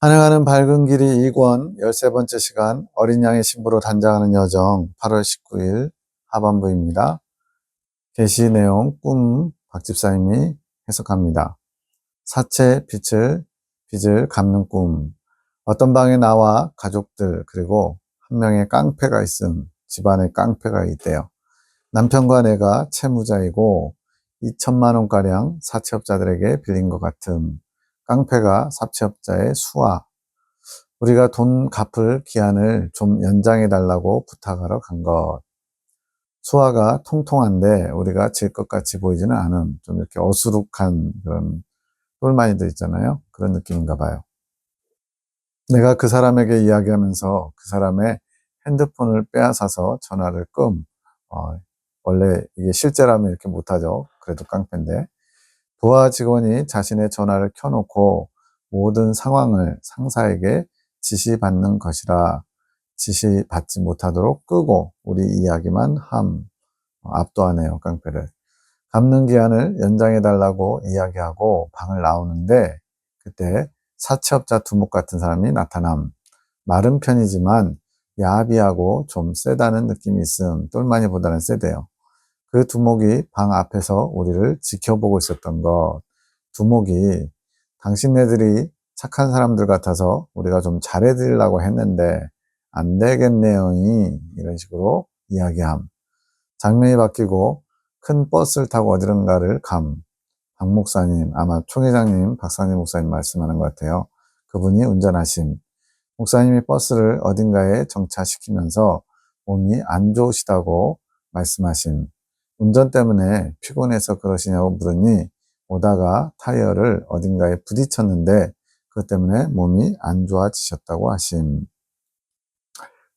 환영하는 밝은 길이 2권 13번째 시간 어린 양의 신부로 단장하는 여정 8월 19일 하반부입니다. 계시 내용 꿈 박집사님이 해석합니다. 사체 빚을 갚는 꿈. 어떤 방에 나와 가족들 그리고 한 명의 깡패가 있음. 집안에 깡패가 있대요. 남편과 내가 채무자이고 2천만 원가량 사채업자들에게 빌린 것 같음. 깡패가 사채업자의 수하. 우리가 돈 갚을 기한을 좀 연장해 달라고 부탁하러 간 것. 수화가 통통한데 우리가 질 것 같이 보이지는 않은 좀 이렇게 어수룩한 그런 똘마니들 있잖아요. 그런 느낌인가 봐요. 내가 그 사람에게 이야기하면서 그 사람의 핸드폰을 빼앗아서 전화를 원래 이게 실제라면 이렇게 못하죠. 그래도 깡패인데. 부하 직원이 자신의 전화를 켜놓고 모든 상황을 상사에게 지시받는 것이라 지시받지 못하도록 끄고 우리 이야기만 압도하네요, 깡패를. 갚는 기한을 연장해달라고 이야기하고 방을 나오는데 그때 사채업자 두목 같은 사람이 나타남. 마른 편이지만 야비하고 좀 세다는 느낌이 있음. 똘마니보다는 세대요. 그 두목이 방 앞에서 우리를 지켜보고 있었던 것. 두목이 당신네들이 착한 사람들 같아서 우리가 좀 잘해드리려고 했는데 안 되겠네요. 이런 식으로 이야기함. 장면이 바뀌고 큰 버스를 타고 어디론가를 박 목사님, 아마 총회장님, 박상희 목사님 말씀하는 것 같아요. 그분이 운전하심. 목사님이 버스를 어딘가에 정차시키면서 몸이 안 좋으시다고 말씀하심. 운전 때문에 피곤해서 그러시냐고 물으니 오다가 타이어를 어딘가에 부딪혔는데 그것 때문에 몸이 안 좋아지셨다고 하심.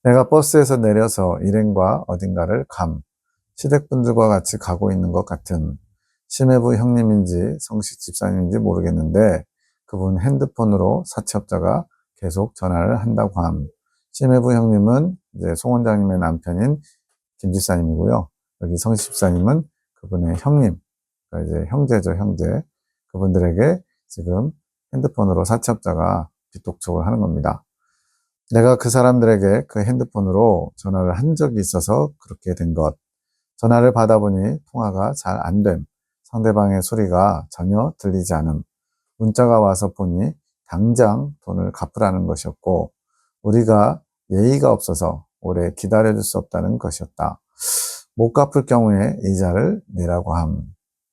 내가 버스에서 내려서 일행과 어딘가를 시댁분들과 같이 가고 있는 것 같은 심해부 형님인지 성식 집사님인지 모르겠는데 그분 핸드폰으로 사채업자가 계속 전화를 한다고 함. 심해부 형님은 이제 송 원장님의 남편인 김 집사님이고요. 여기 성식 집사님은 그분의 형님, 그러니까 이제 형제죠, 형제. 그분들에게 지금 핸드폰으로 사채업자가 빚독촉을 하는 겁니다. 내가 그 사람들에게 그 핸드폰으로 전화를 한 적이 있어서 그렇게 된 것. 전화를 받아보니 통화가 잘 안 됨. 상대방의 소리가 전혀 들리지 않음. 문자가 와서 보니 당장 돈을 갚으라는 것이었고 우리가 예의가 없어서 오래 기다려줄 수 없다는 것이었다. 못 갚을 경우에 이자를 내라고 함.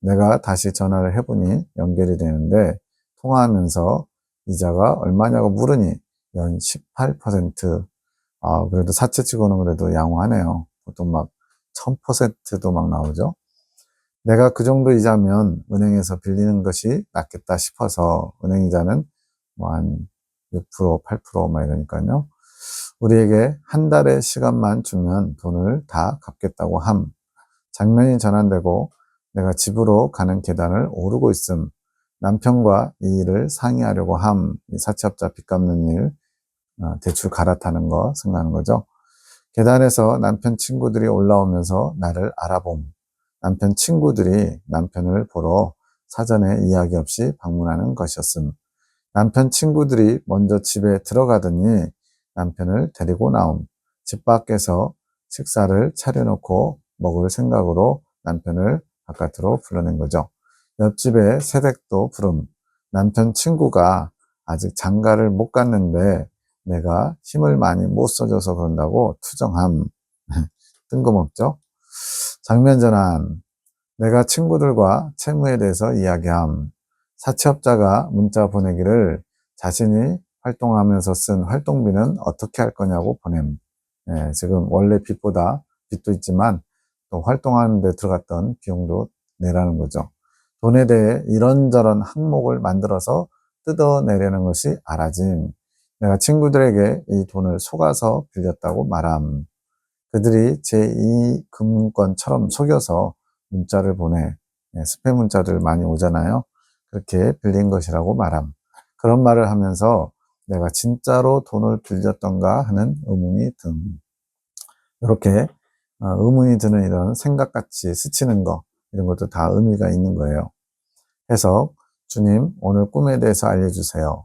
내가 다시 전화를 해보니 연결이 되는데 통화하면서 이자가 얼마냐고 물으니 연 18%. 그래도 사채치고는 그래도 양호하네요. 보통 막 1000%도 막 나오죠. 내가 그 정도 이자면 은행에서 빌리는 것이 낫겠다 싶어서 은행 이자는 뭐 한 6%, 8%막 이러니까요. 우리에게 한 달의 시간만 주면 돈을 다 갚겠다고 함. 장면이 전환되고 내가 집으로 가는 계단을 오르고 있음. 남편과 이 일을 상의하려고 함. 이 사채업자 빚 갚는 일, 대출 갈아타는 거 생각하는 거죠. 계단에서 남편 친구들이 올라오면서 나를 알아봄. 남편 친구들이 남편을 보러 사전에 이야기 없이 방문하는 것이었음. 남편 친구들이 먼저 집에 들어가더니 남편을 데리고 나옴. 집 밖에서 식사를 차려놓고 먹을 생각으로 남편을 바깥으로 불러낸 거죠. 옆집에 새댁도 부름. 남편 친구가 아직 장가를 못 갔는데 내가 힘을 많이 못 써줘서 그런다고 투정함. 뜬금없죠? 장면 전환. 내가 친구들과 채무에 대해서 이야기함. 사채업자가 문자 보내기를 자신이 활동하면서 쓴 활동비는 어떻게 할 거냐고 보냄. 지금 원래 빚도 있지만 또 활동하는 데 들어갔던 비용도 내라는 거죠. 돈에 대해 이런저런 항목을 만들어서 뜯어내려는 것이 알아짐. 내가 친구들에게 이 돈을 속아서 빌렸다고 말함. 그들이 제2금융권처럼 속여서 문자를 보내. 스팸 문자들 많이 오잖아요. 그렇게 빌린 것이라고 말함. 그런 말을 하면서 내가 진짜로 돈을 빌렸던가 하는 의문이 든. 이렇게 의문이 드는 이런 생각같이 스치는 거, 이런 것도 다 의미가 있는 거예요. 해석. 주님, 오늘 꿈에 대해서 알려주세요.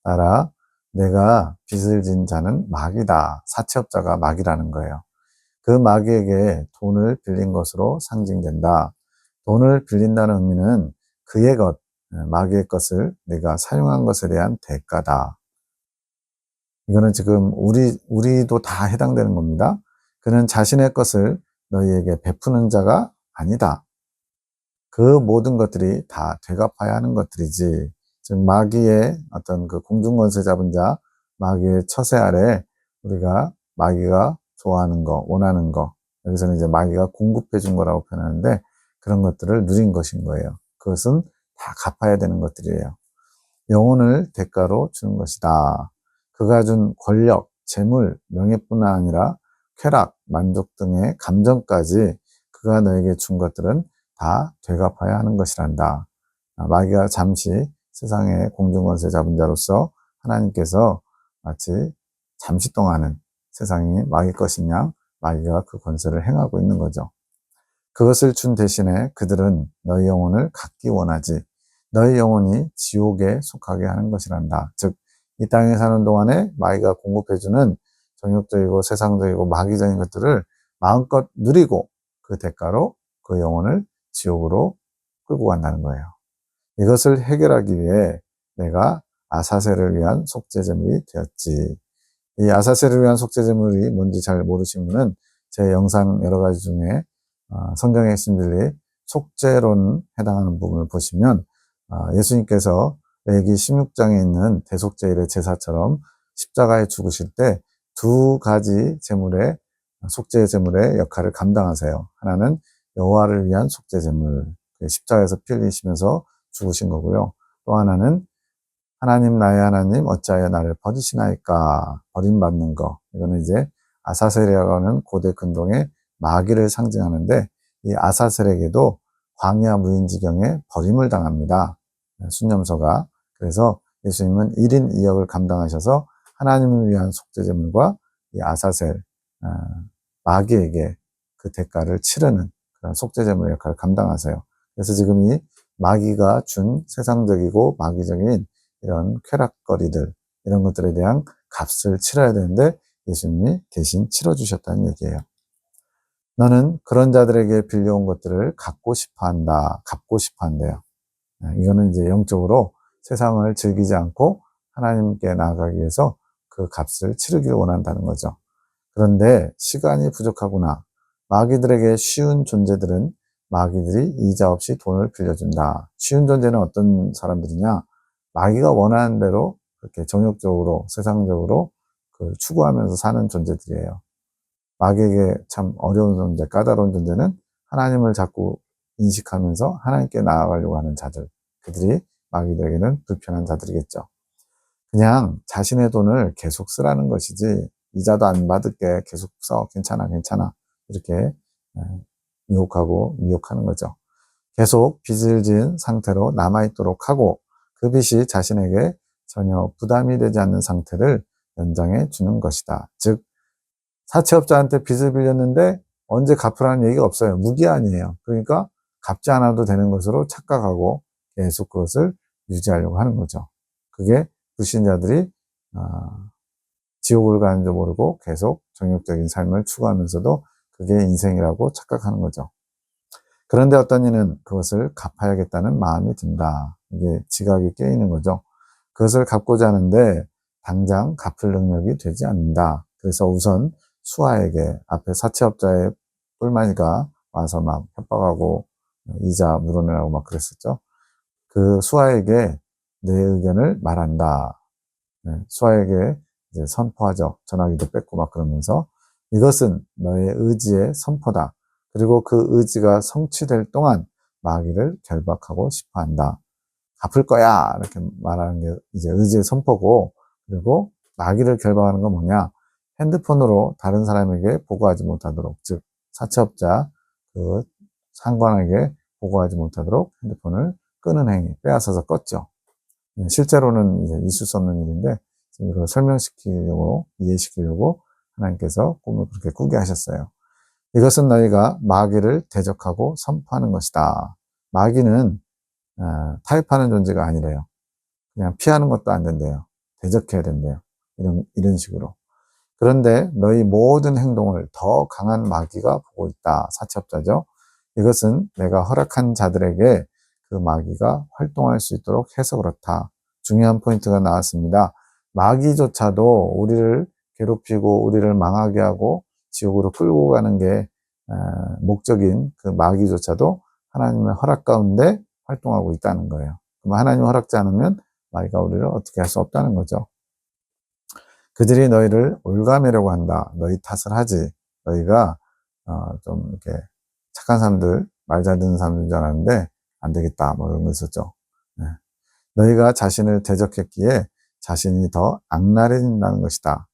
따라 내가 빚을 진 자는 마귀다. 사채업자가 마귀라는 거예요. 그 마귀에게 돈을 빌린 것으로 상징된다. 돈을 빌린다는 의미는 그의 것, 마귀의 것을 내가 사용한 것에 대한 대가다. 이거는 지금 우리도 다 해당되는 겁니다. 그는 자신의 것을 너희에게 베푸는 자가 아니다. 그 모든 것들이 다 되갚아야 하는 것들이지. 즉 마귀의 어떤 그 공중권세 잡은 자, 마귀의 처세 아래 우리가 마귀가 좋아하는 거, 원하는 거, 여기서는 이제 마귀가 공급해 준 거라고 표현하는데 그런 것들을 누린 것인 거예요. 그것은 다 갚아야 되는 것들이에요. 영혼을 대가로 주는 것이다. 그가 준 권력, 재물, 명예뿐 아니라 쾌락, 만족 등의 감정까지 그가 너에게 준 것들은 다 되갚아야 하는 것이란다. 마귀가 잠시 세상의 공중권세 잡은 자로서 하나님께서 마치 잠시 동안은 세상이 마귀 것이냐 마귀가 그 권세를 행하고 있는 거죠. 그것을 준 대신에 그들은 너희 영혼을 갖기 원하지 너희 영혼이 지옥에 속하게 하는 것이란다. 즉 이 땅에 사는 동안에 마귀가 공급해주는 정욕적이고 세상적이고 마귀적인 것들을 마음껏 누리고 그 대가로 그 영혼을 지옥으로 끌고 간다는 거예요. 이것을 해결하기 위해 내가 아사셀을 위한 속죄제물이 되었지. 이 아사셀을 위한 속죄제물이 뭔지 잘 모르신 분은 제 영상 여러 가지 중에 성경의 핵심 진리 속죄론 해당하는 부분을 보시면 예수님께서 레위기 16장에 있는 대속죄일의 제사처럼 십자가에 죽으실 때 두 가지 제물의 속죄 제물의 역할을 감당하세요. 하나는 여호와를 위한 속죄 제물, 십자가에서 피 흘리시면서 죽으신 거고요. 또 하나는 하나님 나의 하나님 어찌하여 나를 버리시나이까 버림받는 거. 이거는 이제 아사셀이라고 하는 고대 근동의 마귀를 상징하는데 이 아사셀에게도 광야 무인지경에 버림을 당합니다. 순념소가. 그래서 예수님은 1인 2역을 감당하셔서 하나님을 위한 속죄제물과 이 아사셀, 마귀에게 그 대가를 치르는 그런 속죄제물의 역할을 감당하세요. 그래서 지금 이 마귀가 준 세상적이고 마귀적인 이런 쾌락거리들, 이런 것들에 대한 값을 치러야 되는데 예수님이 대신 치러주셨다는 얘기예요. 너는 그런 자들에게 빌려온 것들을 갖고 싶어 한다. 갚고 싶어 한대요. 이거는 이제 영적으로 세상을 즐기지 않고 하나님께 나아가기 위해서 그 값을 치르기를 원한다는 거죠. 그런데 시간이 부족하구나. 마귀들에게 쉬운 존재들은 마귀들이 이자 없이 돈을 빌려준다. 쉬운 존재는 어떤 사람들이냐? 마귀가 원하는 대로 그렇게 정욕적으로, 세상적으로 추구하면서 사는 존재들이에요. 마귀에게 참 어려운 존재, 까다로운 존재는 하나님을 자꾸 인식하면서 하나님께 나아가려고 하는 자들. 그들이 마귀들에게는 불편한 자들이겠죠. 그냥 자신의 돈을 계속 쓰라는 것이지 이자도 안 받을게 계속 써 괜찮아 이렇게 유혹하고 미혹하는 거죠. 계속 빚을 지은 상태로 남아있도록 하고 그 빚이 자신에게 전혀 부담이 되지 않는 상태를 연장해 주는 것이다. 즉 사채업자한테 빚을 빌렸는데 언제 갚으라는 얘기가 없어요. 무기한이에요. 그러니까 갚지 않아도 되는 것으로 착각하고 계속 그것을 유지하려고 하는 거죠. 그게 불신자들이 지옥을 가는 줄 모르고 계속 정욕적인 삶을 추구하면서도 그게 인생이라고 착각하는 거죠. 그런데 어떤 이는 그것을 갚아야겠다는 마음이 든다. 이게 지각이 깨이는 거죠. 그것을 갚고자 하는데 당장 갚을 능력이 되지 않는다. 그래서 우선 수하에게 앞에 사채업자의 뿔마니가 와서 막 협박하고 이자 물어내라고 막 그랬었죠. 그 수하에게 내 의견을 말한다. 수하에게 이제 선포하죠. 전화기도 뺏고 막 그러면서 이것은 너의 의지의 선포다. 그리고 그 의지가 성취될 동안 마귀를 결박하고 싶어 한다. 갚을 거야. 이렇게 말하는 게 이제 의지의 선포고, 그리고 마귀를 결박하는 건 뭐냐? 핸드폰으로 다른 사람에게 보고하지 못하도록, 즉, 사채업자, 그 상관에게 보고하지 못하도록 핸드폰을 끄는 행위, 빼앗아서 껐죠. 실제로는 이제 있을 수 없는 일인데, 이걸 설명시키려고, 이해시키려고 하나님께서 꿈을 그렇게 꾸게 하셨어요. 이것은 너희가 마귀를 대적하고 선포하는 것이다. 마귀는 타협하는 존재가 아니래요. 그냥 피하는 것도 안 된대요. 대적해야 된대요. 이런 식으로. 그런데 너희 모든 행동을 더 강한 마귀가 보고 있다. 사채업자죠. 이것은 내가 허락한 자들에게 그 마귀가 활동할 수 있도록 해서 그렇다. 중요한 포인트가 나왔습니다. 마귀조차도 우리를 괴롭히고 우리를 망하게 하고 지옥으로 끌고 가는 게 목적인 그 마귀조차도 하나님의 허락 가운데 활동하고 있다는 거예요. 그럼 하나님 허락지 않으면 마귀가 우리를 어떻게 할 수 없다는 거죠. 그들이 너희를 올가매려고 한다. 너희 탓을 하지. 너희가 좀 이렇게 착한 사람들, 말 잘 듣는 사람들인 줄 알았는데 안 되겠다. 뭐 이런 거 있었죠. 네. 너희가 자신을 대적했기에 자신이 더 악랄해진다는 것이다.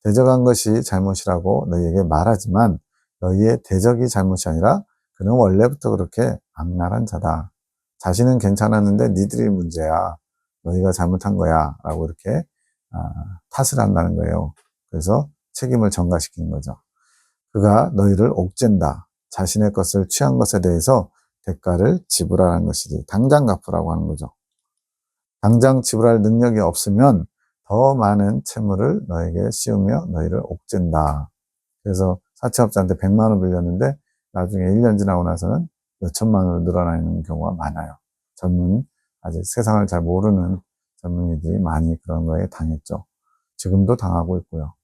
대적한 것이 잘못이라고 너희에게 말하지만 너희의 대적이 잘못이 아니라 그는 원래부터 그렇게 악랄한 자다. 자신은 괜찮았는데 니들이 문제야. 너희가 잘못한 거야. 라고 이렇게 탓을 한다는 거예요. 그래서 책임을 전가시키는 거죠. 그가 너희를 옥죄다. 자신의 것을 취한 것에 대해서 대가를 지불하라는 것이지. 당장 갚으라고 하는 거죠. 당장 지불할 능력이 없으면 더 많은 채무를 너에게 씌우며 너희를 옥죄다. 그래서 사채업자한테 100만 원 빌렸는데 나중에 1년 지나고 나서는 몇천만 원으로 늘어나는 경우가 많아요. 아직 세상을 잘 모르는 젊은이들이 많이 그런 거에 당했죠. 지금도 당하고 있고요.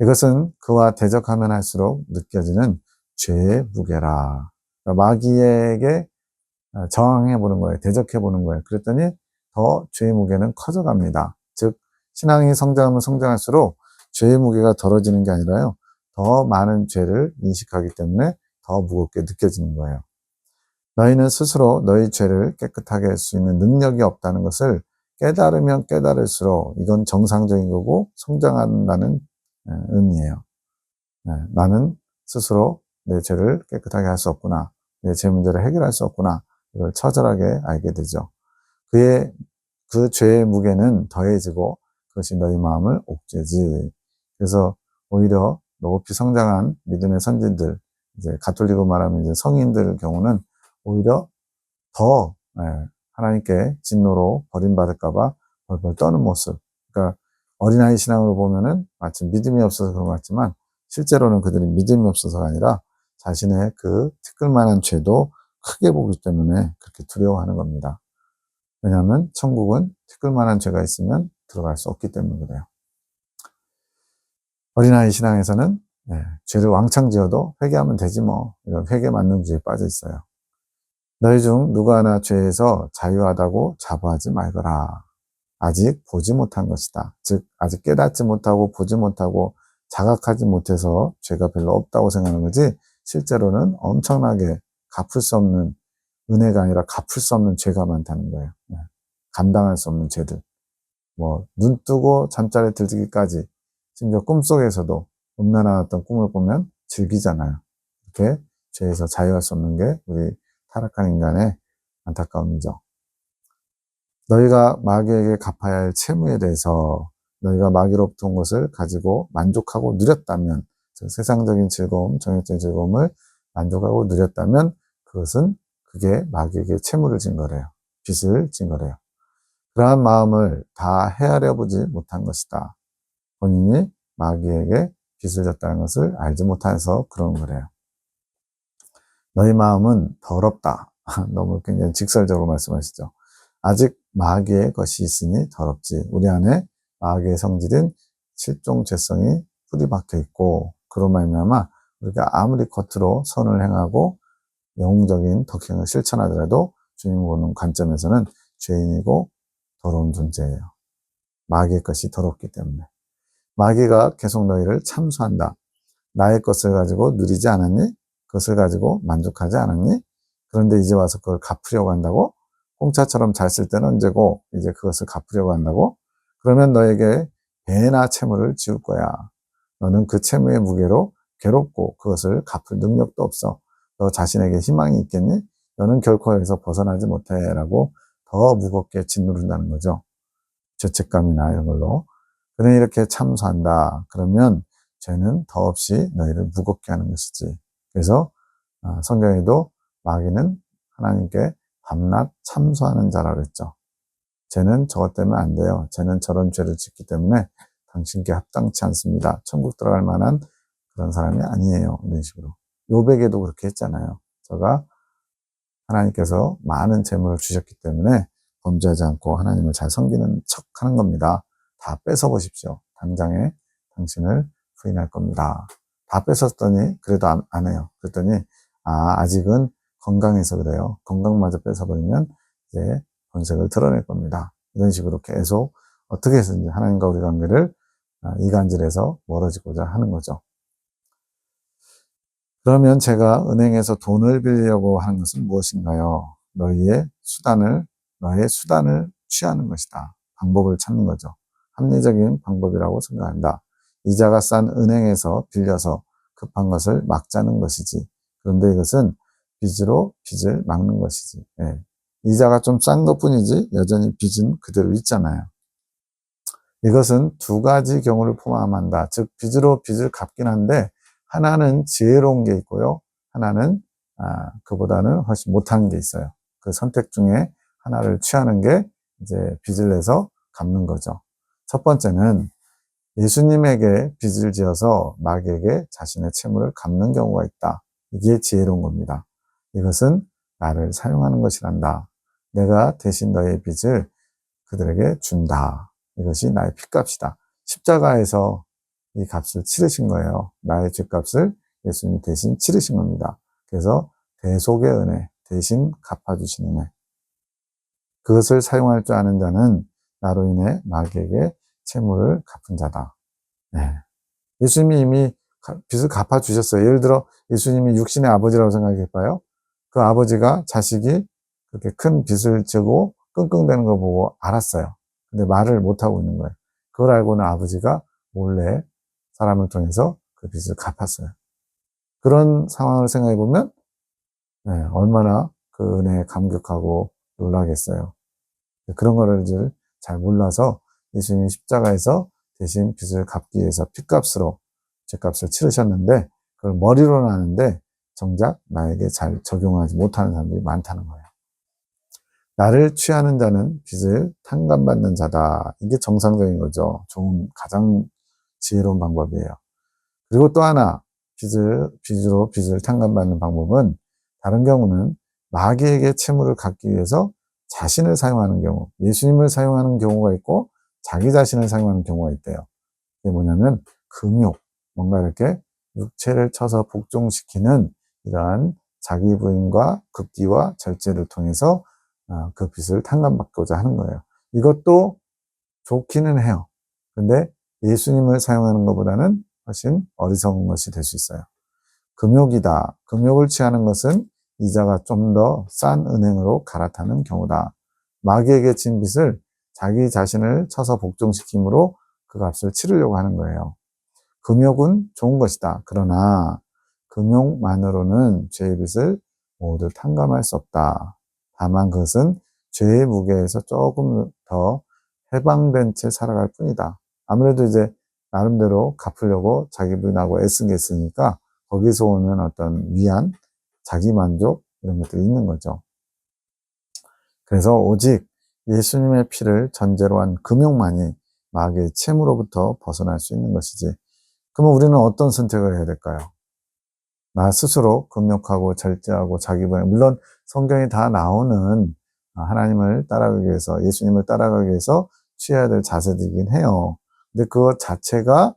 이것은 그와 대적하면 할수록 느껴지는 죄의 무게라. 그러니까 마귀에게 저항해 보는 거예요. 대적해 보는 거예요. 그랬더니 더 죄의 무게는 커져갑니다. 즉 신앙이 성장하면 성장할수록 죄의 무게가 덜어지는 게 아니라요. 더 많은 죄를 인식하기 때문에 더 무겁게 느껴지는 거예요. 너희는 스스로 너희 죄를 깨끗하게 할 수 있는 능력이 없다는 것을 깨달으면 깨달을수록 이건 정상적인 거고 성장한다는 의미예요. 나는 스스로 내 죄를 깨끗하게 할 수 없구나. 내 죄 문제를 해결할 수 없구나. 이걸 처절하게 알게 되죠. 그 죄의 무게는 더해지고 그것이 너희 마음을 옥죄지. 그래서 오히려 높이 성장한 믿음의 선진들, 이제 가톨릭으로 말하면 이제 성인들 경우는 오히려 더 하나님께 진노로 버림받을까봐 벌벌 떠는 모습. 그러니까 어린아이 신앙으로 보면은 마치 믿음이 없어서 그런 것 같지만 실제로는 그들이 믿음이 없어서가 아니라 자신의 그 티끌만한 죄도 크게 보기 때문에 그렇게 두려워하는 겁니다. 왜냐하면 천국은 티끌만한 죄가 있으면 들어갈 수 없기 때문에 그래요. 어린아이 신앙에서는 죄를 왕창 지어도 회개하면 되지 뭐 이런 회개 만능주의에 빠져 있어요. 너희 중 누구 하나 죄에서 자유하다고 자부하지 말거라. 아직 보지 못한 것이다. 즉 아직 깨닫지 못하고 보지 못하고 자각하지 못해서 죄가 별로 없다고 생각하는 거지 실제로는 엄청나게 갚을 수 없는 은혜가 아니라 갚을 수 없는 죄가 많다는 거예요. 감당할 수 없는 죄들. 눈 뜨고 잠자리에 들기까지 심지어 꿈속에서도 음란한 꿈을 꾸면 즐기잖아요. 이렇게 죄에서 자유할 수 없는 게 우리 타락한 인간의 안타까움이죠. 너희가 마귀에게 갚아야 할 채무에 대해서 너희가 마귀로부터 온 것을 가지고 만족하고 누렸다면 세상적인 즐거움, 정욕적인 즐거움을 만족하고 누렸다면 그게 마귀에게 채무를 진 거래요. 빚을 진 거래요. 그러한 마음을 다 헤아려 보지 못한 것이다. 본인이 마귀에게 빚을 졌다는 것을 알지 못해서 그런 거래요. 너희 마음은 더럽다. 너무 굉장히 직설적으로 말씀하시죠. 아직 마귀의 것이 있으니 더럽지. 우리 안에 마귀의 성질인 실종 죄성이 뿌리 박혀 있고 그로 말미암아 우리가 아무리 겉으로 선을 행하고 영웅적인 덕행을 실천하더라도 주님 보는 관점에서는 죄인이고 더러운 존재예요. 마귀의 것이 더럽기 때문에. 마귀가 계속 너희를 참수한다. 나의 것을 가지고 누리지 않았니? 그것을 가지고 만족하지 않았니? 그런데 이제 와서 그걸 갚으려고 한다고? 공짜처럼 잘 쓸 때는 언제고 이제 그것을 갚으려고 한다고? 그러면 너에게 배나 채무를 지울 거야. 너는 그 채무의 무게로 괴롭고 그것을 갚을 능력도 없어. 너 자신에게 희망이 있겠니? 너는 결코 여기서 벗어나지 못해. 라고 더 무겁게 짓누른다는 거죠. 죄책감이나 이런 걸로. 그는 이렇게 참수한다. 그러면 죄는 더없이 너희를 무겁게 하는 것이지. 그래서 성경에도 마귀는 하나님께 밤낮 참수하는 자라고 했죠. 쟤는 저것 때문에 안 돼요. 쟤는 저런 죄를 짓기 때문에 당신께 합당치 않습니다. 천국 들어갈 만한 그런 사람이 아니에요. 이런 식으로. 요백에도 그렇게 했잖아요. 저가 하나님께서 많은 재물을 주셨기 때문에 범죄하지 않고 하나님을 잘 섬기는 척 하는 겁니다. 다 뺏어보십시오. 당장에 당신을 부인할 겁니다. 다 뺏었더니 그래도 안 해요. 그랬더니 아직은 건강해서 그래요. 건강마저 뺏어버리면 이제 본색을 드러낼 겁니다. 이런 식으로 계속 어떻게 해서든지 하나님과 우리 관계를 이간질해서 멀어지고자 하는 거죠. 그러면 제가 은행에서 돈을 빌리려고 하는 것은 무엇인가요? 너의 수단을 취하는 것이다. 방법을 찾는 거죠. 합리적인 방법이라고 생각한다. 이자가 싼 은행에서 빌려서 급한 것을 막자는 것이지. 그런데 이것은 빚으로 빚을 막는 것이지. 예. 이자가 좀 싼 것뿐이지 여전히 빚은 그대로 있잖아요. 이것은 두 가지 경우를 포함한다. 즉 빚으로 빚을 갚긴 한데 하나는 지혜로운 게 있고요. 하나는 그보다는 훨씬 못한 게 있어요. 그 선택 중에 하나를 취하는 게 이제 빚을 내서 갚는 거죠. 첫 번째는 예수님에게 빚을 지어서 마귀에게 자신의 채무를 갚는 경우가 있다. 이게 지혜로운 겁니다. 이것은 나를 사용하는 것이란다. 내가 대신 너의 빚을 그들에게 준다. 이것이 나의 핏값이다. 십자가에서 이 값을 치르신 거예요. 나의 죄값을 예수님이 대신 치르신 겁니다. 그래서 대속의 은혜, 대신 갚아주신 은혜. 그것을 사용할 줄 아는 자는 나로 인해 마귀에게 채무를 갚은 자다. 네. 예수님이 이미 빚을 갚아주셨어요. 예를 들어 예수님이 육신의 아버지라고 생각해봐요. 그 아버지가 자식이 그렇게 큰 빚을 지고 끙끙대는 걸 보고 알았어요. 근데 말을 못하고 있는 거예요. 그걸 알고는 아버지가 몰래 사람을 통해서 그 빚을 갚았어요. 그런 상황을 생각해 보면 얼마나 그 은혜에 감격하고 놀라겠어요. 그런 거를 잘 몰라서 예수님이 십자가에서 대신 빚을 갚기 위해서 핏값으로 죄값을 치르셨는데 그걸 머리로는 아는데 정작 나에게 잘 적용하지 못하는 사람들이 많다는 거예요. 나를 취하는 자는 빚을 탕감받는 자다. 이게 정상적인 거죠. 가장 지혜로운 방법이에요. 그리고 또 하나 빚으로 빚을 탕감받는 방법은 다른 경우는 마귀에게 채무를 갚기 위해서 자신을 사용하는 경우, 예수님을 사용하는 경우가 있고 자기 자신을 사용하는 경우가 있대요. 그게 뭐냐면 금욕, 뭔가 이렇게 육체를 쳐서 복종시키는 이러한 자기 부인과 극기와 절제를 통해서 그 빚을 탕감받고자 하는 거예요. 이것도 좋기는 해요. 근데 예수님을 사용하는 것보다는 훨씬 어리석은 것이 될 수 있어요. 금욕이다. 금욕을 취하는 것은 이자가 좀 더 싼 은행으로 갈아타는 경우다. 마귀에게 진 빚을 자기 자신을 쳐서 복종시킴으로 그 값을 치르려고 하는 거예요. 금욕은 좋은 것이다. 그러나 금욕만으로는 죄의 빚을 모두 탕감할 수 없다. 다만 그것은 죄의 무게에서 조금 더 해방된 채 살아갈 뿐이다. 아무래도 이제 나름대로 갚으려고 자기 부인하고 애쓴 게 있으니까 거기서 오는 어떤 위안, 자기 만족 이런 것들이 있는 거죠. 그래서 오직 예수님의 피를 전제로 한 금욕만이 마귀의 채무로부터 벗어날 수 있는 것이지. 그러면 우리는 어떤 선택을 해야 될까요? 나 스스로 금욕하고 절제하고 자기 부인, 물론 성경에 다 나오는 하나님을 따라가기 위해서, 예수님을 따라가기 위해서 취해야 될 자세들이긴 해요. 근데 그것 자체가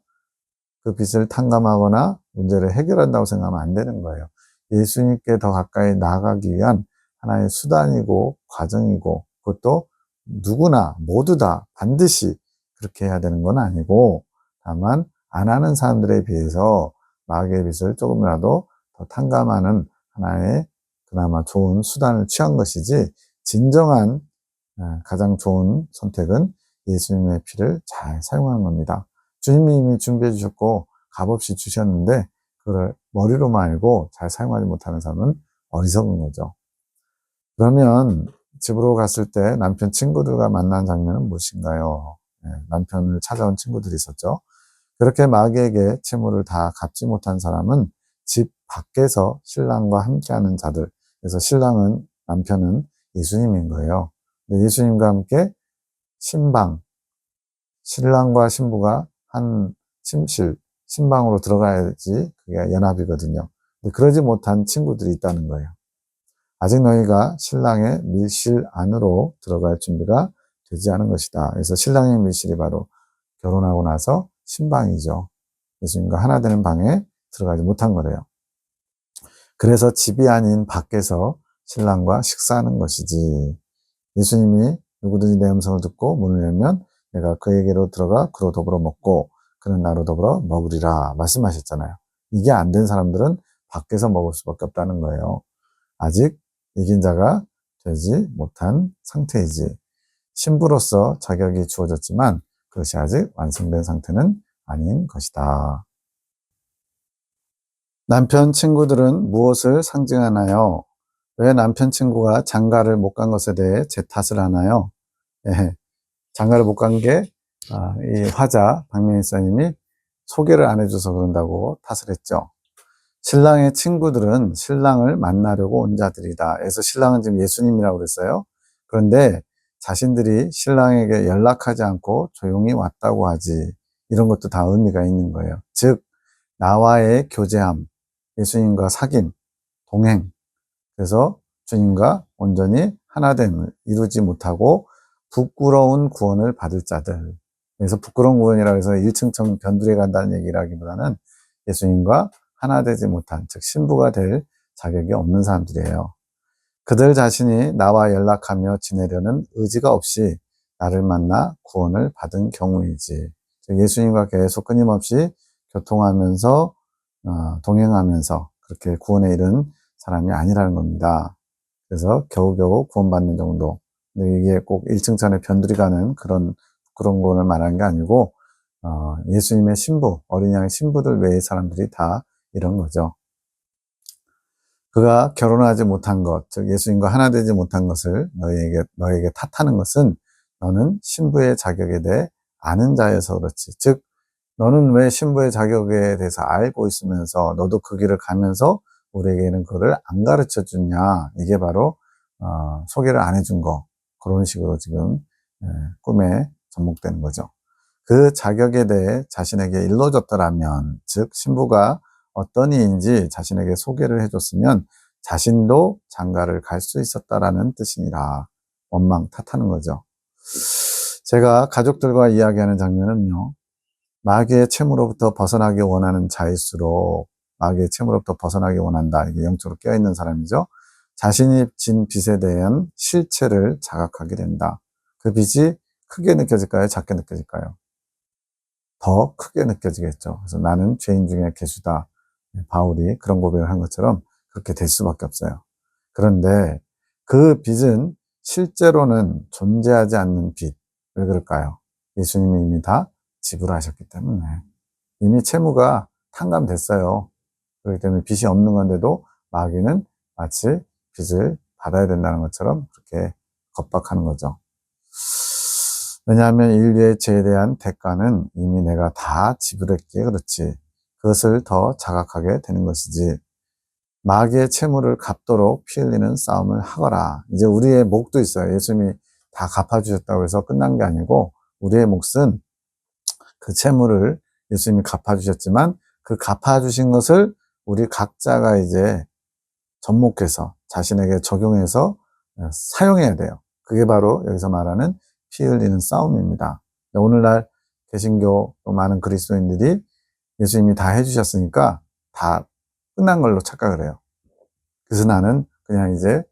그 빚을 탕감하거나 문제를 해결한다고 생각하면 안 되는 거예요. 예수님께 더 가까이 나아가기 위한 하나의 수단이고 과정이고 그것도 누구나 모두 다 반드시 그렇게 해야 되는 건 아니고 다만 안 하는 사람들에 비해서 마귀의 빚을 조금이라도 더 탕감하는 하나의 그나마 좋은 수단을 취한 것이지 진정한 가장 좋은 선택은 예수님의 피를 잘 사용하는 겁니다. 주님이 이미 준비해 주셨고 값없이 주셨는데 그걸 머리로만 알고 잘 사용하지 못하는 사람은 어리석은 거죠. 그러면 집으로 갔을 때 남편 친구들과 만난 장면은 무엇인가요? 남편을 찾아온 친구들이 있었죠. 그렇게 마귀에게 채무를 다 갚지 못한 사람은 집 밖에서 신랑과 함께하는 자들. 그래서 남편은 예수님인 거예요. 예수님과 함께 신방, 신랑과 신부가 한 침실, 신방으로 들어가야지 그게 연합이거든요. 근데 그러지 못한 친구들이 있다는 거예요. 아직 너희가 신랑의 밀실 안으로 들어갈 준비가 되지 않은 것이다. 그래서 신랑의 밀실이 바로 결혼하고 나서 신방이죠. 예수님과 하나 되는 방에 들어가지 못한 거래요. 그래서 집이 아닌 밖에서 신랑과 식사하는 것이지. 예수님이 누구든지 내 음성을 듣고 문을 열면 내가 그에게로 들어가 그로 더불어 먹고 그는 나로 더불어 먹으리라 말씀하셨잖아요. 이게 안 된 사람들은 밖에서 먹을 수밖에 없다는 거예요. 아직 이긴 자가 되지 못한 상태이지. 신부로서 자격이 주어졌지만 그것이 아직 완성된 상태는 아닌 것이다. 남편 친구들은 무엇을 상징하나요? 왜 남편 친구가 장가를 못 간 것에 대해 제 탓을 하나요? 예, 장가를 못 간 게, 이 화자 박명희 사님이 소개를 안 해줘서 그런다고 탓을 했죠. 신랑의 친구들은 신랑을 만나려고 온 자들이다. 그래서 신랑은 지금 예수님이라고 그랬어요. 그런데 자신들이 신랑에게 연락하지 않고 조용히 왔다고 하지. 이런 것도 다 의미가 있는 거예요. 즉, 나와의 교제함, 예수님과 사귐, 동행. 그래서 주님과 온전히 하나됨을 이루지 못하고 부끄러운 구원을 받을 자들. 그래서 부끄러운 구원이라고 해서 1층 변두리에 간다는 얘기라기보다는 예수님과 하나 되지 못한, 즉 신부가 될 자격이 없는 사람들이에요. 그들 자신이 나와 연락하며 지내려는 의지가 없이 나를 만나 구원을 받은 경우이지. 즉 예수님과 계속 끊임없이 교통하면서 동행하면서 그렇게 구원에 이른 사람이 아니라는 겁니다. 그래서 겨우겨우 구원받는 정도. 근데 이게 꼭 1층천에 변두리 가는 그런 구원을 말하는 게 아니고 예수님의 신부, 어린 양의 신부들 외의 사람들이 다 이런 거죠. 그가 결혼하지 못한 것, 즉 예수님과 하나 되지 못한 것을 너에게 탓하는 것은 너는 신부의 자격에 대해 아는 자여서 그렇지. 즉 너는 왜 신부의 자격에 대해서 알고 있으면서 너도 그 길을 가면서 우리에게는 그거를 안 가르쳐 주냐. 이게 바로 소개를 안 해준 거. 그런 식으로 지금 꿈에 접목되는 거죠. 그 자격에 대해 자신에게 일러줬더라면, 즉 신부가 어떤 이인지 자신에게 소개를 해줬으면 자신도 장가를 갈 수 있었다라는 뜻이니라. 원망 탓하는 거죠. 제가 가족들과 이야기하는 장면은요. 마귀의 채무로부터 벗어나기 원하는 자일수록 마귀의 채무로부터 벗어나기 원한다. 이게 영적으로 깨어있는 사람이죠. 자신이 진 빚에 대한 실체를 자각하게 된다. 그 빚이 크게 느껴질까요? 작게 느껴질까요? 더 크게 느껴지겠죠. 그래서 나는 죄인 중에 괴수다. 바울이 그런 고백을 한 것처럼 그렇게 될 수밖에 없어요. 그런데 그 빚은 실제로는 존재하지 않는 빚. 왜 그럴까요? 예수님이 이미 다 지불하셨기 때문에. 이미 채무가 탕감됐어요. 그렇기 때문에 빚이 없는 건데도 마귀는 마치 빚을 받아야 된다는 것처럼 그렇게 겁박하는 거죠. 왜냐하면 인류의 죄에 대한 대가는 이미 내가 다 지불했기에 그렇지. 그것을 더 자각하게 되는 것이지. 마귀의 채무를 갚도록 피 흘리는 싸움을 하거라. 이제 우리의 몫도 있어요. 예수님이 다 갚아주셨다고 해서 끝난 게 아니고 우리의 몫은 그 채무를 예수님이 갚아주셨지만 그 갚아주신 것을 우리 각자가 이제 접목해서 자신에게 적용해서 사용해야 돼요. 그게 바로 여기서 말하는 피 흘리는 싸움입니다. 오늘날 개신교 또 많은 그리스도인들이 예수님이 다 해주셨으니까 다 끝난 걸로 착각을 해요. 그래서 나는 그냥 이제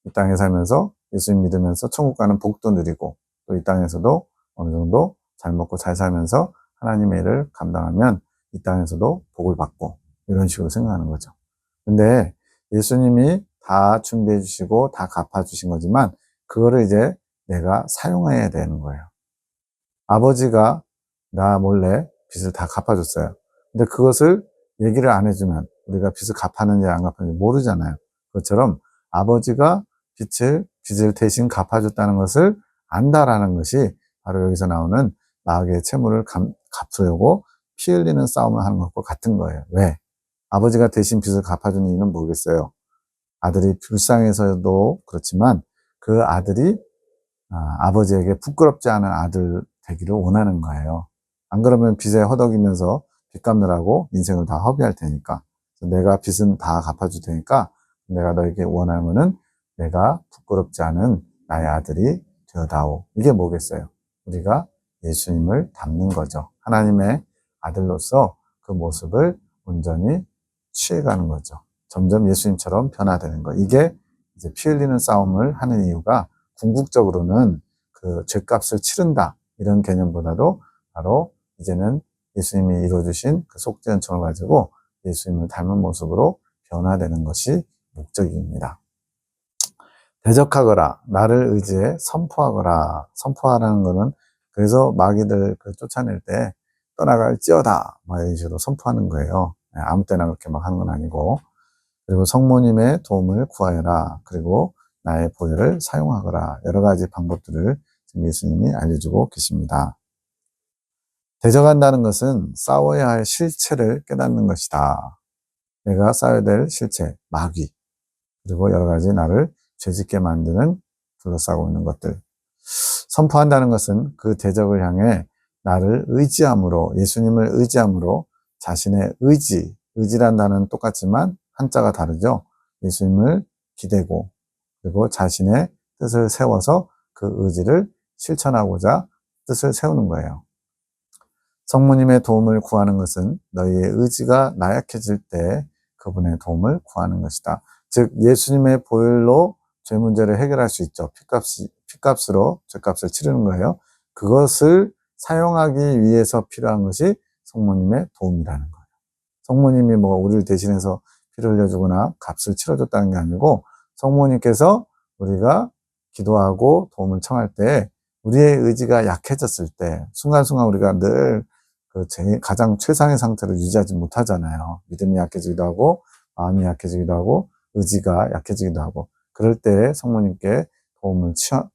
이 땅에 살면서 예수님 믿으면서 천국 가는 복도 누리고 또 이 땅에서도 어느 정도 잘 먹고 잘 살면서 하나님의 일을 감당하면 이 땅에서도 복을 받고 이런 식으로 생각하는 거죠. 근데 예수님이 다 준비해 주시고 다 갚아 주신 거지만 그거를 이제 내가 사용해야 되는 거예요. 아버지가 나 몰래 빚을 다 갚아줬어요. 근데 그것을 얘기를 안 해주면 우리가 빚을 갚았는지 안 갚았는지 모르잖아요. 그것처럼 아버지가 빚을 대신 갚아줬다는 것을 안다라는 것이 바로 여기서 나오는 마귀의 채무를 갚으려고 피 흘리는 싸움을 하는 것과 같은 거예요. 왜? 아버지가 대신 빚을 갚아준 이유는 모르겠어요. 아들이 불쌍해서도 그렇지만 그 아들이 아버지에게 부끄럽지 않은 아들 되기를 원하는 거예요. 안 그러면 빚에 허덕이면서 빚 갚느라고 인생을 다 허비할 테니까. 내가 빚은 다 갚아줄 테니까 내가 너에게 원하는 거는 내가 부끄럽지 않은 나의 아들이 되어다오. 이게 뭐겠어요? 우리가 예수님을 닮는 거죠. 하나님의 아들로서 그 모습을 온전히 취해가는 거죠. 점점 예수님처럼 변화되는 거. 이게 이제 피 흘리는 싸움을 하는 이유가 궁극적으로는 그 죄값을 치른다. 이런 개념보다도 바로 이제는 예수님이 이루어주신 그 속죄연총을 가지고 예수님을 닮은 모습으로 변화되는 것이 목적입니다. 대적하거라. 나를 의지해 선포하거라. 선포하라는 것은 그래서 마귀들 쫓아낼 때 떠나갈지어다. 막 이런 식으로 선포하는 거예요. 아무 때나 그렇게 막 하는 건 아니고. 그리고 성모님의 도움을 구하여라. 그리고 나의 보혈을 사용하거라. 여러 가지 방법들을 지금 예수님이 알려주고 계십니다. 대적한다는 것은 싸워야 할 실체를 깨닫는 것이다. 내가 싸워야 될 실체, 마귀. 그리고 여러 가지 나를 죄짓게 만드는 둘러싸고 있는 것들. 선포한다는 것은 그 대적을 향해 나를 의지함으로, 예수님을 의지함으로 자신의 의지란 단어는 똑같지만 한자가 다르죠. 예수님을 기대고 그리고 자신의 뜻을 세워서 그 의지를 실천하고자 뜻을 세우는 거예요. 성모님의 도움을 구하는 것은 너희의 의지가 나약해질 때 그분의 도움을 구하는 것이다. 즉 예수님의 보혈로 죄 문제를 해결할 수 있죠. 피값으로 죄값을 치르는 거예요. 그것을 사용하기 위해서 필요한 것이 성모님의 도움이라는 거예요. 성모님이 뭐 우리를 대신해서 피를 흘려주거나 값을 치러줬다는 게 아니고 성모님께서 우리가 기도하고 도움을 청할 때 우리의 의지가 약해졌을 때 순간순간 우리가 늘 가장 최상의 상태를 유지하지 못하잖아요. 믿음이 약해지기도 하고 마음이 약해지기도 하고 의지가 약해지기도 하고 그럴 때 성모님께 도움을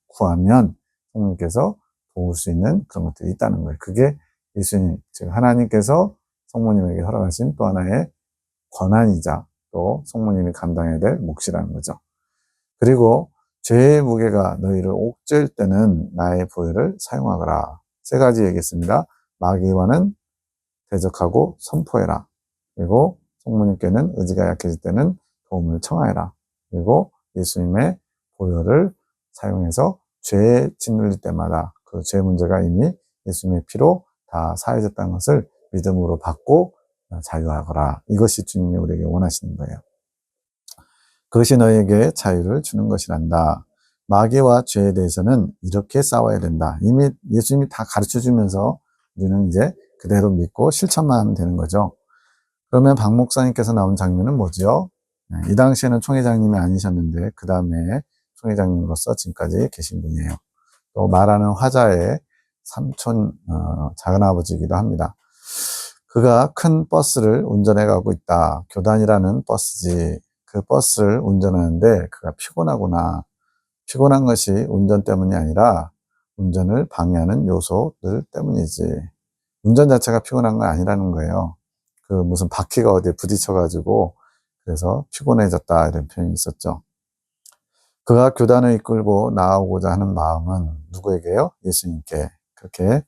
구하면 성모님께서 도울 수 있는 그런 것들이 있다는 거예요. 그게 예수님, 즉 하나님께서 성모님에게 허락하신 또 하나의 권한이자 또 성모님이 감당해야 될 몫이라는 거죠. 그리고 죄의 무게가 너희를 옥죄일 때는 나의 보혈을 사용하거라. 세 가지 얘기했습니다. 마귀와는 대적하고 선포해라. 그리고 성모님께는 의지가 약해질 때는 도움을 청하여라. 그리고 예수님의 보혈을 사용해서 죄에 짓눌릴 때마다 그 죄 문제가 이미 예수님의 피로 다 사해졌다는 것을 믿음으로 받고 자유하거라. 이것이 주님이 우리에게 원하시는 거예요. 그것이 너에게 자유를 주는 것이란다. 마귀와 죄에 대해서는 이렇게 싸워야 된다. 이미 예수님이 다 가르쳐 주면서 우리는 이제 그대로 믿고 실천만 하면 되는 거죠. 그러면 박 목사님께서 나온 장면은 뭐죠? 이 당시에는 총회장님이 아니셨는데 그 다음에 총회장님으로서 지금까지 계신 분이에요. 또 말하는 화자의 삼촌 작은아버지이기도 합니다. 그가 큰 버스를 운전해 가고 있다. 교단이라는 버스지. 그 버스를 운전하는데 그가 피곤하구나. 피곤한 것이 운전 때문이 아니라 운전을 방해하는 요소들 때문이지. 운전 자체가 피곤한 건 아니라는 거예요. 그 무슨 바퀴가 어디에 부딪혀가지고 그래서 피곤해졌다 이런 표현이 있었죠. 그가 교단을 이끌고 나아오고자 하는 마음은 누구에게요? 예수님께. 그렇게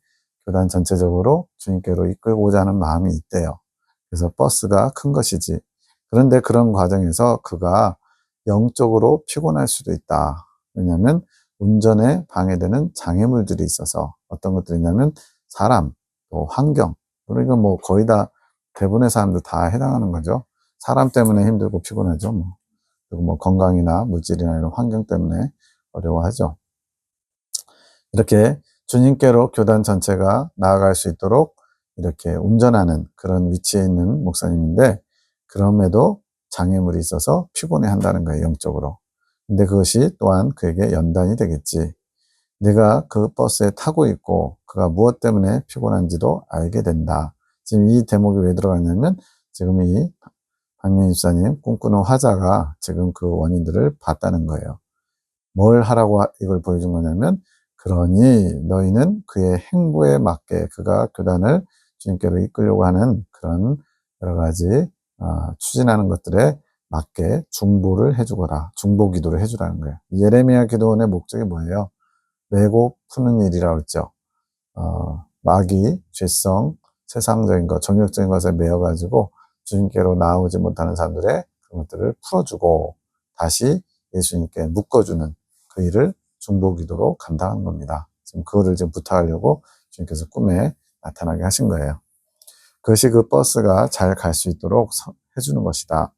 교단 전체적으로 주님께로 이끌고자 하는 마음이 있대요. 그래서 버스가 큰 것이지. 그런데 그런 과정에서 그가 영적으로 피곤할 수도 있다. 왜냐하면 운전에 방해되는 장애물들이 있어서 어떤 것들이냐면 사람, 또 환경, 그러니까 뭐 거의 다 대부분의 사람들 다 해당하는 거죠. 사람 때문에 힘들고 피곤하죠. 뭐. 그리고 뭐 건강이나 물질이나 이런 환경 때문에 어려워하죠. 이렇게 주님께로 교단 전체가 나아갈 수 있도록 이렇게 운전하는 그런 위치에 있는 목사님인데 그럼에도 장애물이 있어서 피곤해 한다는 거예요, 영적으로. 근데 그것이 또한 그에게 연단이 되겠지. 내가 그 버스에 타고 있고 그가 무엇 때문에 피곤한지도 알게 된다. 지금 이 대목이 왜 들어갔냐면 지금 이 박명희 집사님 꿈꾸는 화자가 지금 그 원인들을 봤다는 거예요. 뭘 하라고 이걸 보여준 거냐면 그러니 너희는 그의 행보에 맞게 그가 교단을 주님께로 이끌려고 하는 그런 여러 가지 추진하는 것들에 맞게 중보를 해주거라. 중보 기도를 해주라는 거예요. 예레미야 기도원의 목적이 뭐예요? 메고 푸는 일이라고 했죠. 마귀, 죄성, 세상적인 것, 정욕적인 것에 매여가지고 주님께로 나오지 못하는 사람들의 그런 것들을 풀어주고 다시 예수님께 묶어주는 그 일을 중보기도로 감당한 겁니다. 지금 그거를 지금 부탁하려고 주님께서 꿈에 나타나게 하신 거예요. 그것이 그 버스가 잘 갈 수 있도록 해주는 것이다.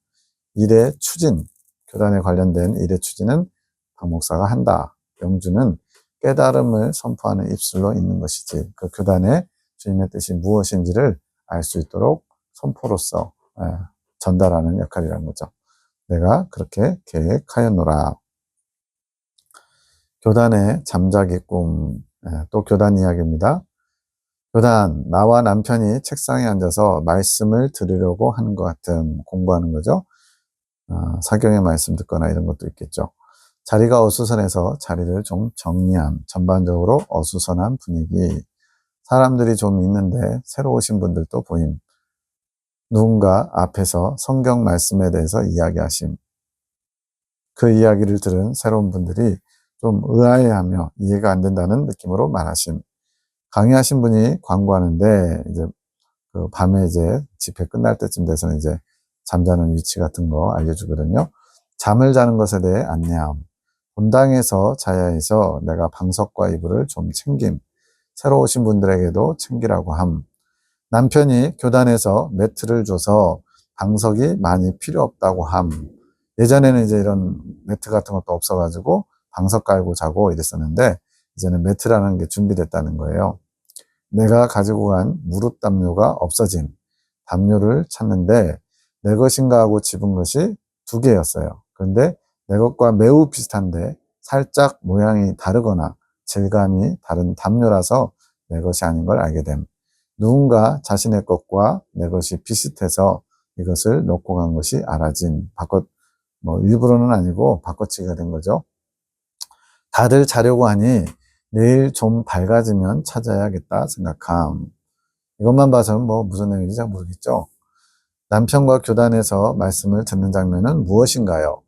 일의 추진, 교단에 관련된 일의 추진은 박 목사가 한다. 영주는 깨달음을 선포하는 입술로 있는 것이지 그 교단의 주님의 뜻이 무엇인지를 알 수 있도록 선포로서 전달하는 역할이라는 거죠. 내가 그렇게 계획하였노라. 교단의 잠자기 꿈, 또 교단 이야기입니다. 교단, 나와 남편이 책상에 앉아서 말씀을 들으려고 하는 것 같은 공부하는 거죠. 사경의 말씀 듣거나 이런 것도 있겠죠. 자리가 어수선해서 자리를 좀 정리함, 전반적으로 어수선한 분위기, 사람들이 좀 있는데 새로 오신 분들도 보임, 누군가 앞에서 성경 말씀에 대해서 이야기하심, 그 이야기를 들은 새로운 분들이 좀 의아해하며 이해가 안 된다는 느낌으로 말하심, 강의하신 분이 광고하는데 이제 그 밤에 이제 집회 끝날 때쯤 돼서는 이제 잠자는 위치 같은 거 알려주거든요. 잠을 자는 것에 대해 안내함, 본당에서 자야 해서 내가 방석과 이불을 좀 챙김, 새로 오신 분들에게도 챙기라고 함, 남편이 교단에서 매트를 줘서 방석이 많이 필요 없다고 함, 예전에는 이제 이런 매트 같은 것도 없어가지고 방석 깔고 자고 이랬었는데 이제는 매트라는 게 준비됐다는 거예요. 내가 가지고 간 무릎 담요가 없어짐, 담요를 찾는데 내 것인가 하고 집은 것이 2개였어요. 그런데 내 것과 매우 비슷한데 살짝 모양이 다르거나 질감이 다른 담요라서 내 것이 아닌 걸 알게 됨. 누군가 자신의 것과 내 것이 비슷해서 이것을 놓고 간 것이 알아진, 일부러는 아니고 바꿔치기가 된 거죠. 다들 자려고 하니 내일 좀 밝아지면 찾아야겠다 생각함. 이것만 봐서는 무슨 내용인지 잘 모르겠죠. 남편과 교단에서 말씀을 듣는 장면은 무엇인가요?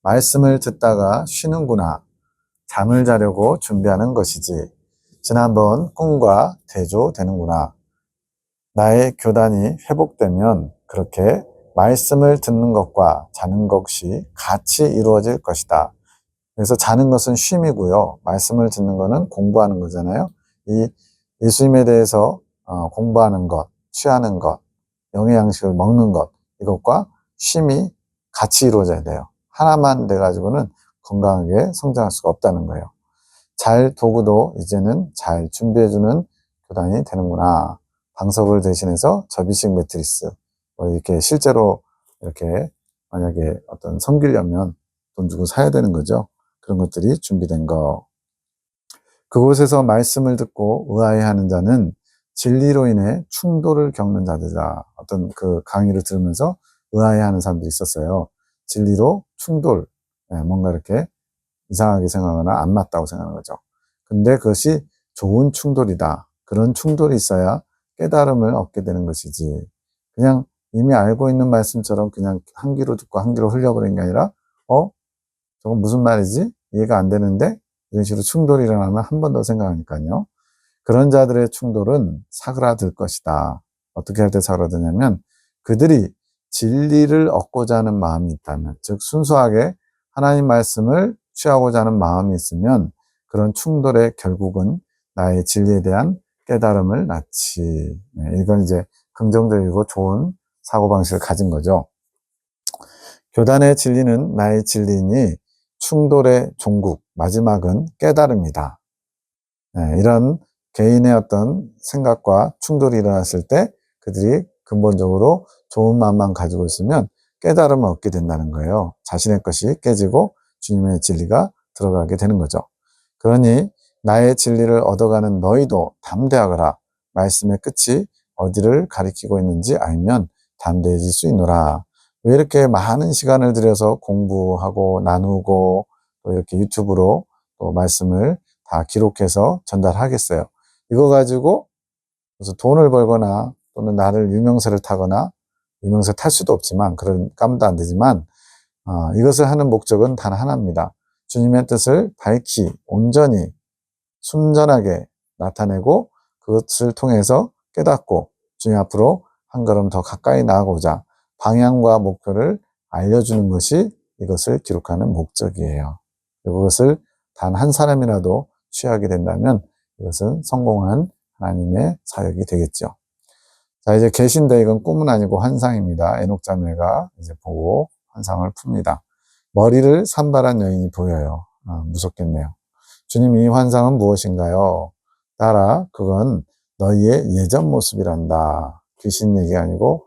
말씀을 듣다가 쉬는구나. 잠을 자려고 준비하는 것이지. 지난번 꿈과 대조되는구나. 나의 교단이 회복되면 그렇게 말씀을 듣는 것과 자는 것이 같이 이루어질 것이다. 그래서 자는 것은 쉼이고요. 말씀을 듣는 것은 공부하는 거잖아요. 이 예수님에 대해서 공부하는 것, 취하는 것, 영의 양식을 먹는 것, 이것과 쉼이 같이 이루어져야 돼요. 하나만 돼가지고는 건강하게 성장할 수가 없다는 거예요. 잘 도구도 이제는 잘 준비해주는 교단이 되는구나. 방석을 대신해서 접이식 매트리스, 이렇게 실제로 이렇게 만약에 어떤 섬기려면 돈 주고 사야 되는 거죠. 그런 것들이 준비된 거. 그곳에서 말씀을 듣고 의아해하는 자는 진리로 인해 충돌을 겪는 자들이다. 어떤 그 강의를 들으면서 의아해하는 사람들이 있었어요. 진리로 충돌, 뭔가 이렇게 이상하게 생각하거나 안 맞다고 생각하는 거죠. 근데 그것이 좋은 충돌이다. 그런 충돌이 있어야 깨달음을 얻게 되는 것이지. 그냥 이미 알고 있는 말씀처럼 그냥 한 귀로 듣고 한 귀로 흘려버리는 게 아니라, 저건 무슨 말이지? 이해가 안 되는데? 이런 식으로 충돌이 일어나면 한 번 더 생각하니까요. 그런 자들의 충돌은 사그라들 것이다. 어떻게 할 때 사그라드냐면 그들이 진리를 얻고자 하는 마음이 있다면, 즉 순수하게 하나님 말씀을 취하고자 하는 마음이 있으면 그런 충돌의 결국은 나의 진리에 대한 깨달음을 낳지. 이건 이제 긍정적이고 좋은 사고방식을 가진 거죠. 교단의 진리는 나의 진리이니 충돌의 종국, 마지막은 깨달음이다. 이런 개인의 어떤 생각과 충돌이 일어났을 때 그들이 근본적으로 좋은 마음만 가지고 있으면 깨달음을 얻게 된다는 거예요. 자신의 것이 깨지고 주님의 진리가 들어가게 되는 거죠. 그러니 나의 진리를 얻어가는 너희도 담대하거라. 말씀의 끝이 어디를 가리키고 있는지 알면 담대해질 수 있노라. 왜 이렇게 많은 시간을 들여서 공부하고 나누고 또 이렇게 유튜브로 또 말씀을 다 기록해서 전달하겠어요. 이거 가지고 무슨 돈을 벌거나 또는 나를 유명세를 타거나, 유명세 탈 수도 없지만 그런 깜도 안 되지만 이것을 하는 목적은 단 하나입니다. 주님의 뜻을 밝히 온전히 순전하게 나타내고 그것을 통해서 깨닫고 주님 앞으로 한 걸음 더 가까이 나아가고자 방향과 목표를 알려주는 것이 이것을 기록하는 목적이에요. 그것을 단 한 사람이라도 취하게 된다면 이것은 성공한 하나님의 사역이 되겠죠. 자, 이제 계신데 이건 꿈은 아니고 환상입니다. 에녹 자매가 이제 보고 환상을 풉니다. 머리를 산발한 여인이 보여요. 무섭겠네요. 주님, 이 환상은 무엇인가요? 따라 그건 너희의 예전 모습이란다. 귀신 얘기 아니고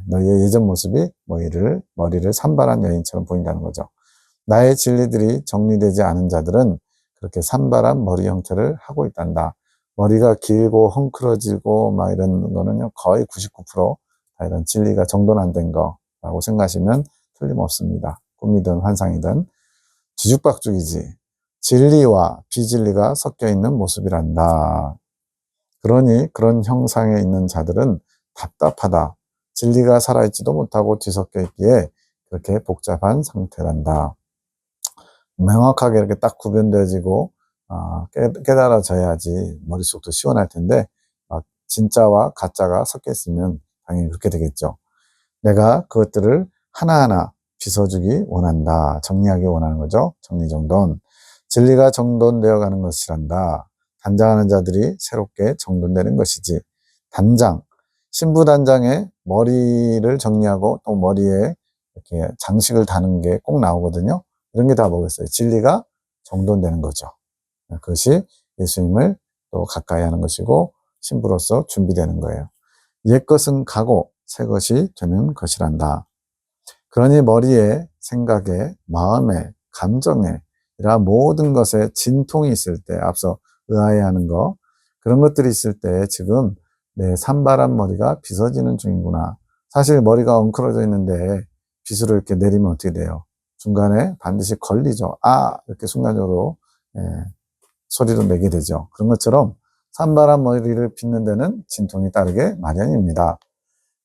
너희의 예전 모습이 머리를 산발한 여인처럼 보인다는 거죠. 나의 진리들이 정리되지 않은 자들은 그렇게 산발한 머리 형태를 하고 있단다. 머리가 길고 헝클어지고 막 이런 거는요, 거의 99%다 이런 진리가 정돈 안 된 거라고 생각하시면 틀림없습니다. 꿈이든 환상이든 뒤죽박죽이지. 진리와 비진리가 섞여 있는 모습이란다. 그러니 그런 형상에 있는 자들은 답답하다. 진리가 살아있지도 못하고 뒤섞여 있기에 그렇게 복잡한 상태란다. 명확하게 이렇게 딱 구분되어지고 깨달아져야지 머릿속도 시원할 텐데 진짜와 가짜가 섞여 있으면 당연히 그렇게 되겠죠. 내가 그것들을 하나하나 빗어주기 원한다. 정리하기 원하는 거죠. 정리정돈. 진리가 정돈되어 가는 것이란다. 단장하는 자들이 새롭게 정돈되는 것이지. 단장, 신부단장의 머리를 정리하고 또 머리에 이렇게 장식을 다는 게 꼭 나오거든요. 이런 게 다 뭐겠어요? 진리가 정돈되는 거죠. 그것이 예수님을 또 가까이 하는 것이고 신부로서 준비되는 거예요. 옛것은 가고 새 것이 되는 것이란다. 그러니 머리에, 생각에, 마음에, 감정에 이런 모든 것에 진통이 있을 때, 앞서 의아해하는 거, 그런 것들이 있을 때 지금 내 산발한 머리가 빗어지는 중이구나. 사실 머리가 엉클어져 있는데 빗으로 이렇게 내리면 어떻게 돼요? 중간에 반드시 걸리죠. 이렇게 순간적으로 소리로 내게 되죠. 그런 것처럼 산발한 머리를 빗는 데는 진통이 따르게 마련입니다.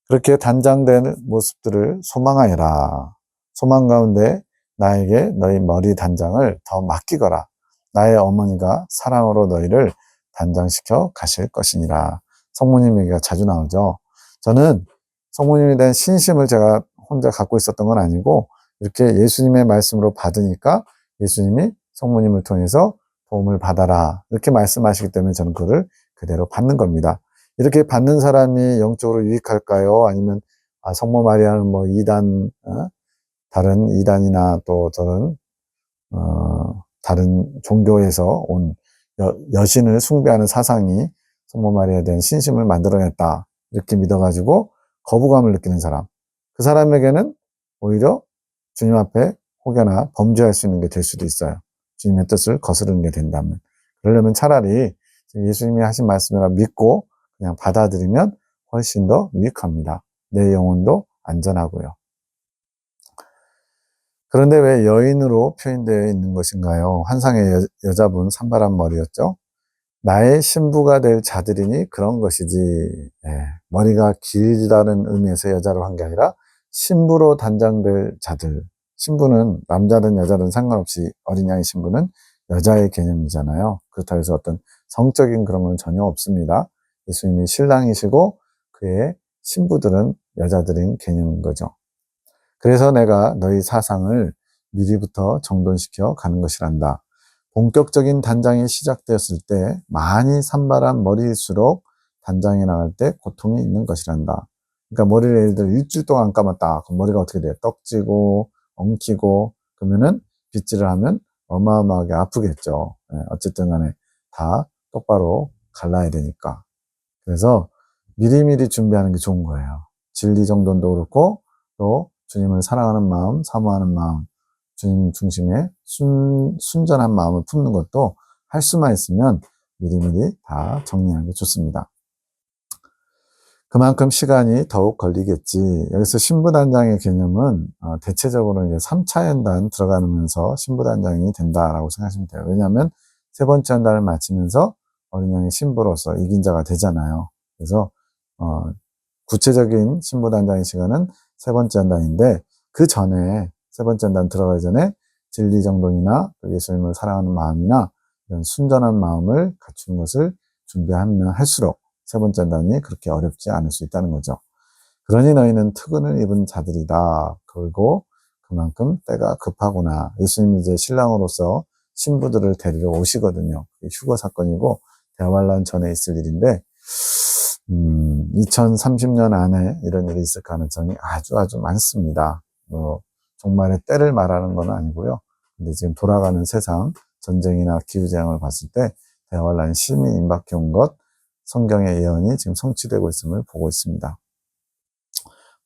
그렇게 단장된 모습들을 소망하여라. 소망 가운데 나에게 너희 머리 단장을 더 맡기거라. 나의 어머니가 사랑으로 너희를 단장시켜 가실 것이니라. 성모님 얘기가 자주 나오죠. 저는 성모님에 대한 신심을 제가 혼자 갖고 있었던 건 아니고 이렇게 예수님의 말씀으로 받으니까 예수님이 성모님을 통해서 도움을 받아라. 이렇게 말씀하시기 때문에 저는 그를 그대로 받는 겁니다. 이렇게 받는 사람이 영적으로 유익할까요? 아니면 성모 마리아는 뭐 이단 다른 이단이나 또 저는 다른 종교에서 온 여신을 숭배하는 사상이 성모 마리아에 대한 신심을 만들어냈다 이렇게 믿어가지고 거부감을 느끼는 사람, 그 사람에게는 오히려 주님 앞에 혹여나 범죄할 수 있는 게 될 수도 있어요. 주님의 뜻을 거스르는 게 된다면. 그러려면 차라리 예수님이 하신 말씀이라 믿고 그냥 받아들이면 훨씬 더 유익합니다. 내 영혼도 안전하고요. 그런데 왜 여인으로 표현되어 있는 것인가요? 환상의 여자분 산발한 머리였죠. 나의 신부가 될 자들이니 그런 것이지. 머리가 길다는 의미에서 여자로 한 게 아니라 신부로 단장될 자들. 신부는 남자든 여자든 상관없이 어린 양의 신부는 여자의 개념이잖아요. 그렇다고 해서 어떤 성적인 그런 건 전혀 없습니다. 예수님이 신랑이시고 그의 신부들은 여자들인 개념인 거죠. 그래서 내가 너희 사상을 미리부터 정돈시켜 가는 것이란다. 본격적인 단장이 시작되었을 때 많이 산발한 머리일수록 단장에 나갈 때 고통이 있는 것이란다. 그러니까 머리를 예를 들어 일주일 동안 안 감았다. 그럼 머리가 어떻게 돼요? 떡지고 엉키고 그러면은 빗질을 하면 어마어마하게 아프겠죠. 어쨌든 간에 다 똑바로 갈라야 되니까. 그래서 미리미리 준비하는 게 좋은 거예요. 진리 정돈도 그렇고 또 주님을 사랑하는 마음, 사모하는 마음, 주님 중심의 순전한 마음을 품는 것도 할 수만 있으면 미리미리 다 정리하는 게 좋습니다. 그만큼 시간이 더욱 걸리겠지. 여기서 신부단장의 개념은 대체적으로 이제 3차 연단 들어가면서 신부단장이 된다라고 생각하시면 돼요. 왜냐하면 세 번째 연단을 마치면서 어린 양의 신부로서 이긴 자가 되잖아요. 그래서 구체적인 신부단장의 시간은 세 번째 연단인데 그 전에 세 번째 연단 들어가기 전에 진리 정돈이나 예수님을 사랑하는 마음이나 이런 순전한 마음을 갖추는 것을 준비하면 할수록 세 번째 단이 그렇게 어렵지 않을 수 있다는 거죠. 그러니 너희는 특은을 입은 자들이다. 그리고 그만큼 때가 급하구나. 예수님이 이제 신랑으로서 신부들을 데리러 오시거든요. 휴거 사건이고 대화환란 전에 있을 일인데 2030년 안에 이런 일이 있을 가능성이 아주 많습니다. 정말의 때를 말하는 건 아니고요. 근데 지금 돌아가는 세상, 전쟁이나 기후재앙을 봤을 때 대환란이 심히 임박해 온 것, 성경의 예언이 지금 성취되고 있음을 보고 있습니다.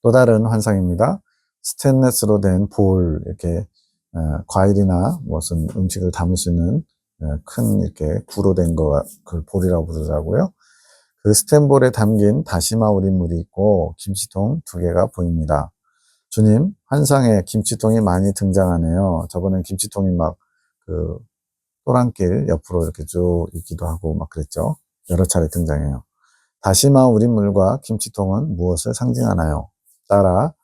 또 다른 환상입니다. 스테인레스로 된 볼, 이렇게 과일이나 무슨 음식을 담을 수 있는 큰 이렇게 구로 된 거, 그걸 볼이라고 부르더라고요. 그 스텐볼에 담긴 다시마 우린 물이 있고 김치통 2개가 보입니다. 주님, 환상에 김치통이 많이 등장하네요. 저번엔 김치통이 막 그 또랑길 옆으로 이렇게 쭉 있기도 하고 막 그랬죠. 여러 차례 등장해요. 다시마 우린 물과 김치통은 무엇을 상징하나요? 따라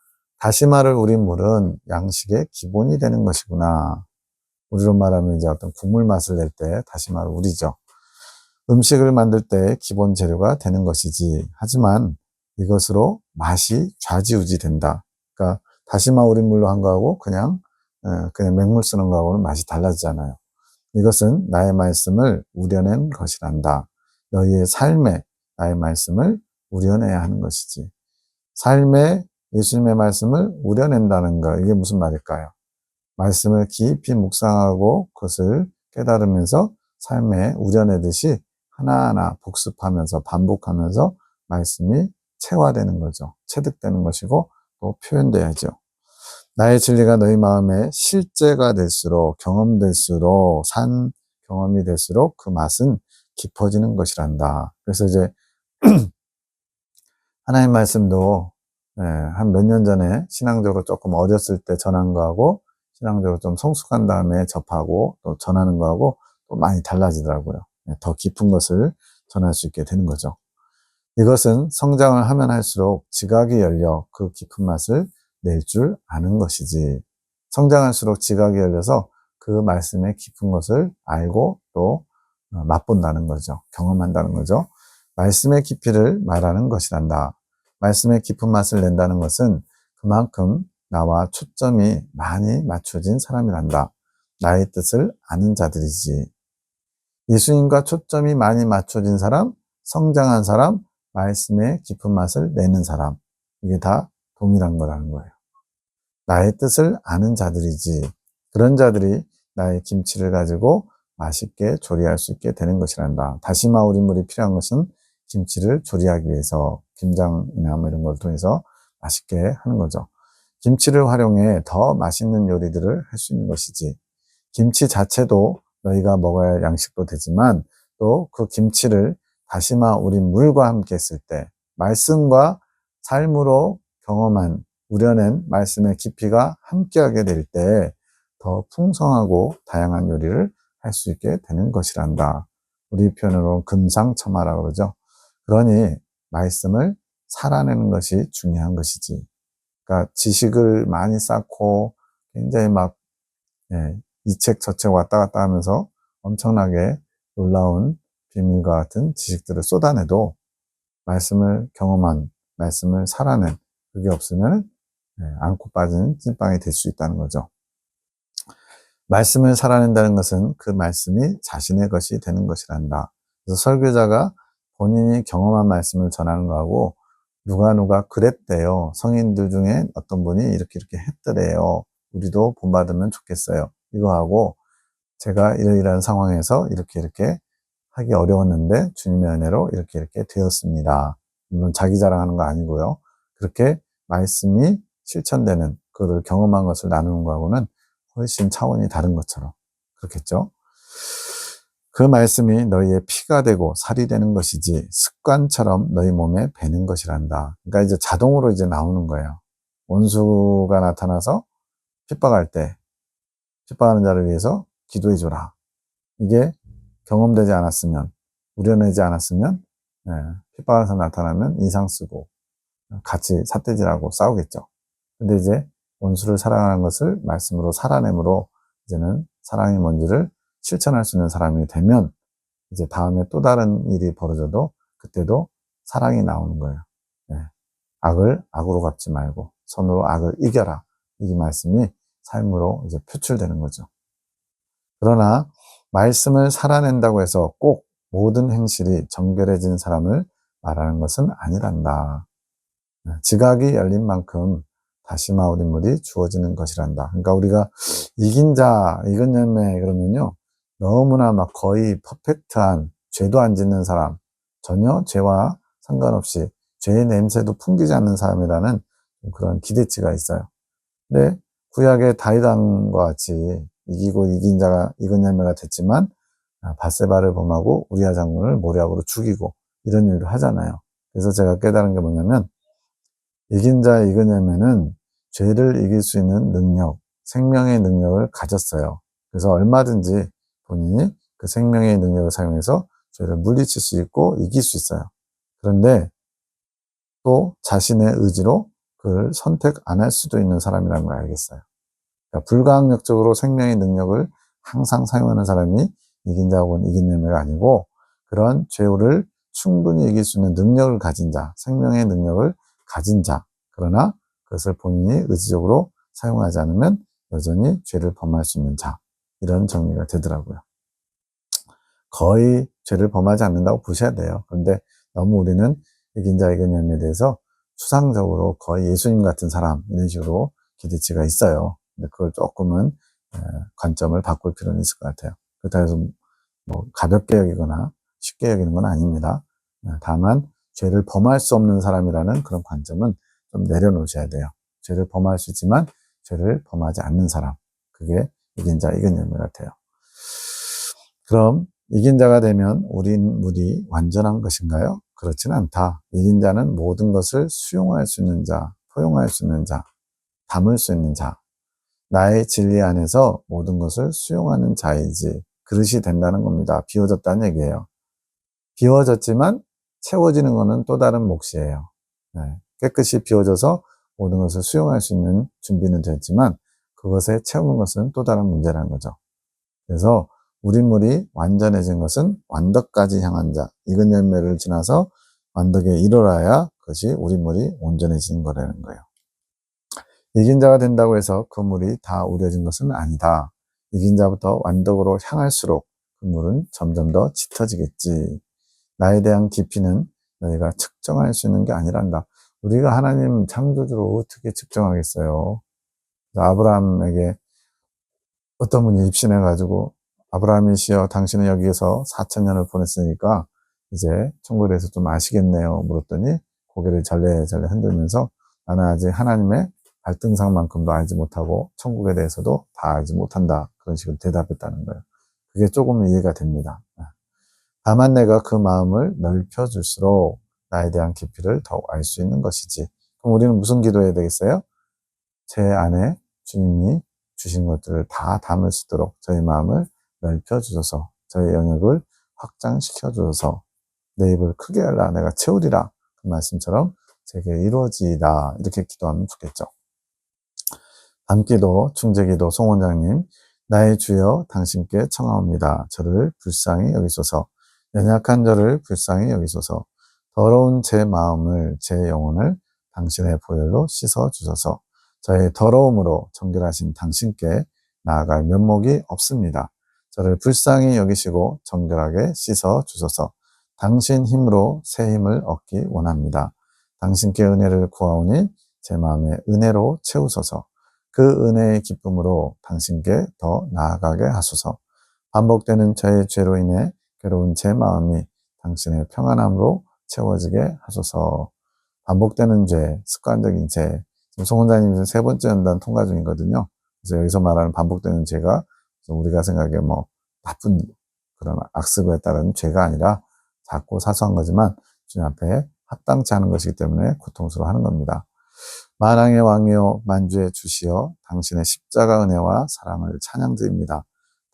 다시마를 우린 물은 양식의 기본이 되는 것이구나. 우리로 말하면 이제 어떤 국물 맛을 낼 때 다시마를 우리죠. 음식을 만들 때 기본 재료가 되는 것이지. 하지만 이것으로 맛이 좌지우지 된다. 그러니까 다시마 우린 물로 한 거하고 그냥 맹물 쓰는 거하고는 맛이 달라지잖아요. 이것은 나의 말씀을 우려낸 것이란다. 너희의 삶에 나의 말씀을 우려내야 하는 것이지. 삶에 예수님의 말씀을 우려낸다는 거, 이게 무슨 말일까요? 말씀을 깊이 묵상하고 그것을 깨달으면서 삶에 우려내듯이 하나하나 복습하면서 반복하면서 말씀이 체화되는 거죠. 체득되는 것이고 또 표현돼야죠. 나의 진리가 너희 마음에 실제가 될수록, 경험될수록, 산 경험이 될수록 그 맛은 깊어지는 것이란다. 그래서 이제 하나님 말씀도 한 몇 년 전에 신앙적으로 조금 어렸을 때 전한 거하고 신앙적으로 좀 성숙한 다음에 접하고 또 전하는 거하고 또 많이 달라지더라고요. 더 깊은 것을 전할 수 있게 되는 거죠. 이것은 성장을 하면 할수록 지각이 열려 그 깊은 맛을 낼 줄 아는 것이지. 성장할수록 지각이 열려서 그 말씀의 깊은 것을 알고 또 맛본다는 거죠. 경험한다는 거죠. 말씀의 깊이를 말하는 것이란다. 말씀의 깊은 맛을 낸다는 것은 그만큼 나와 초점이 많이 맞춰진 사람이란다. 나의 뜻을 아는 자들이지. 예수님과 초점이 많이 맞춰진 사람, 성장한 사람, 말씀의 깊은 맛을 내는 사람. 이게 다 동일한 거라는 거예요. 나의 뜻을 아는 자들이지. 그런 자들이 나의 김치를 가지고 맛있게 조리할 수 있게 되는 것이란다. 다시마 우린 물이 필요한 것은 김치를 조리하기 위해서 김장이나 뭐 이런 걸 통해서 맛있게 하는 거죠. 김치를 활용해 더 맛있는 요리들을 할 수 있는 것이지. 김치 자체도 너희가 먹어야 할 양식도 되지만 또 그 김치를 다시마 우린 물과 함께 했을 때 말씀과 삶으로 경험한 우려낸 말씀의 깊이가 함께하게 될 때 더 풍성하고 다양한 요리를 할 수 있게 되는 것이란다. 우리 표현으로 금상첨화라고 그러죠. 그러니 말씀을 살아내는 것이 중요한 것이지. 그러니까 지식을 많이 쌓고 굉장히 막 이 책 저 책 왔다 갔다 하면서 엄청나게 놀라운 비밀과 같은 지식들을 쏟아내도 말씀을 경험한, 말씀을 살아낸 그게 없으면 안고 빠지는 찐빵이 될 수 있다는 거죠. 말씀을 살아낸다는 것은 그 말씀이 자신의 것이 되는 것이란다. 그래서 설교자가 본인이 경험한 말씀을 전하는 거하고 누가 그랬대요. 성인들 중에 어떤 분이 이렇게 했더래요. 우리도 본받으면 좋겠어요. 이거하고 제가 이러이러한 상황에서 이렇게 하기 어려웠는데 주님의 은혜로 이렇게 되었습니다. 물론 자기 자랑하는 거 아니고요. 그렇게 말씀이 실천되는 그를 경험한 것을 나누는 거하고는 훨씬 차원이 다른 것처럼 그렇겠죠. 그 말씀이 너희의 피가 되고 살이 되는 것이지 습관처럼 너희 몸에 배는 것이란다. 그러니까 이제 자동으로 이제 나오는 거예요. 원수가 나타나서 핍박할 때 핍박하는 자를 위해서 기도해 줘라. 이게 경험되지 않았으면 우려내지 않았으면 핍박하는 사람 나타나면 인상 쓰고 같이 삿대질하고 싸우겠죠. 근데 이제 원수를 사랑하는 것을 말씀으로 살아내므로 이제는 사랑이 뭔지를 실천할 수 있는 사람이 되면 이제 다음에 또 다른 일이 벌어져도 그때도 사랑이 나오는 거예요. 네. 악을 악으로 갚지 말고 선으로 악을 이겨라. 이 말씀이 삶으로 이제 표출되는 거죠. 그러나 말씀을 살아낸다고 해서 꼭 모든 행실이 정결해진 사람을 말하는 것은 아니란다. 지각이 열린 만큼 다시마 우린물이 주어지는 것이란다. 그러니까 우리가 이긴 자, 이건 열매 그러면요. 너무나 막 거의 퍼펙트한 죄도 안 짓는 사람, 전혀 죄와 상관없이 죄의 냄새도 풍기지 않는 사람이라는 그런 기대치가 있어요. 근데 구약의 다윗왕과 같이 이기고 이긴 자가 이건 열매가 됐지만 밧세바를 범하고 우리아 장군을 모략으로 죽이고 이런 일도 하잖아요. 그래서 제가 깨달은 게 뭐냐면 이긴 자의 이건 열매는 죄를 이길 수 있는 능력, 생명의 능력을 가졌어요. 그래서 얼마든지 본인이 그 생명의 능력을 사용해서 죄를 물리칠 수 있고 이길 수 있어요. 그런데 또 자신의 의지로 그걸 선택 안 할 수도 있는 사람이라는 걸 알겠어요. 그러니까 불가항력적으로 생명의 능력을 항상 사용하는 사람이 이긴 자 혹은 이긴 열매가 아니고 그런 죄를 충분히 이길 수 있는 능력을 가진 자, 생명의 능력을 가진 자, 그러나 그것을 본인이 의지적으로 사용하지 않으면 여전히 죄를 범할 수 있는 자, 이런 정리가 되더라고요. 거의 죄를 범하지 않는다고 보셔야 돼요. 그런데 너무 우리는 이긴 자, 이긴 열매에 대해서 추상적으로 거의 예수님 같은 사람, 이런 식으로 기대치가 있어요. 근데 그걸 조금은 관점을 바꿀 필요는 있을 것 같아요. 그렇다고 해서 뭐 가볍게 여기거나 쉽게 여기는 건 아닙니다. 다만 죄를 범할 수 없는 사람이라는 그런 관점은 좀 내려놓으셔야 돼요. 죄를 범할 수 있지만 죄를 범하지 않는 사람. 그게 이긴 자, 이긴 열매 같아요. 그럼 이긴 자가 되면 우리 완전한 것인가요? 그렇지는 않다. 이긴 자는 모든 것을 수용할 수 있는 자, 포용할 수 있는 자, 담을 수 있는 자, 나의 진리 안에서 모든 것을 수용하는 자이지 그릇이 된다는 겁니다. 비워졌다는 얘기예요. 비워졌지만 채워지는 것은 또 다른 몫이에요. 네. 깨끗이 비워져서 모든 것을 수용할 수 있는 준비는 됐지만 그것에 채우는 것은 또 다른 문제라는 거죠. 그래서 우리물이 완전해진 것은 완덕까지 향한 자, 익은 열매를 지나서 완덕에 이르러야 그것이 우리물이 온전해지는 거라는 거예요. 이긴 자가 된다고 해서 그 물이 다 우려진 것은 아니다. 이긴 자부터 완덕으로 향할수록 그 물은 점점 더 짙어지겠지. 나에 대한 깊이는 너희가 측정할 수 있는 게 아니란다. 우리가 하나님 창조주로 어떻게 측정하겠어요? 아브라함에게 어떤 분이 입신해가지고 아브라함이시여 당신은 여기에서 4,000년을 보냈으니까 이제 천국에 대해서 좀 아시겠네요. 물었더니 고개를 절레절레 흔들면서 나는 아직 하나님의 발등상만큼도 알지 못하고 천국에 대해서도 다 알지 못한다. 그런 식으로 대답했다는 거예요. 그게 조금 이해가 됩니다. 다만 내가 그 마음을 넓혀줄수록 나에 대한 깊이를 더욱 알 수 있는 것이지. 그럼 우리는 무슨 기도해야 되겠어요? 제 안에 주님이 주신 것들을 다 담을 수 있도록 저희 마음을 넓혀주셔서 저희 영역을 확장시켜 주셔서 내 입을 크게 열라 내가 채우리라 그 말씀처럼 제게 이루어지이다 이렇게 기도하면 좋겠죠. 밤기도 중재기도 송원장님 나의 주여 당신께 청하옵니다. 저를 불쌍히 여기소서 연약한 저를 불쌍히 여기소서 더러운 제 마음을 제 영혼을 당신의 보혈로 씻어 주소서 저의 더러움으로 정결하신 당신께 나아갈 면목이 없습니다. 저를 불쌍히 여기시고 정결하게 씻어 주소서 당신 힘으로 새 힘을 얻기 원합니다. 당신께 은혜를 구하오니 제 마음에 은혜로 채우소서 그 은혜의 기쁨으로 당신께 더 나아가게 하소서 반복되는 저의 죄로 인해 괴로운 제 마음이 당신의 평안함으로 채워지게 하소서 반복되는 죄, 습관적인 죄 지금 송원장님 세 번째 연단 통과 중이거든요. 그래서 여기서 말하는 반복되는 죄가 우리가 생각에 뭐 나쁜 그런 악습에 따른 죄가 아니라 작고 사소한 거지만 주님 앞에 합당치 않은 것이기 때문에 고통스러워하는 겁니다. 만왕의 왕이요 만주의 주시여 당신의 십자가 은혜와 사랑을 찬양드립니다.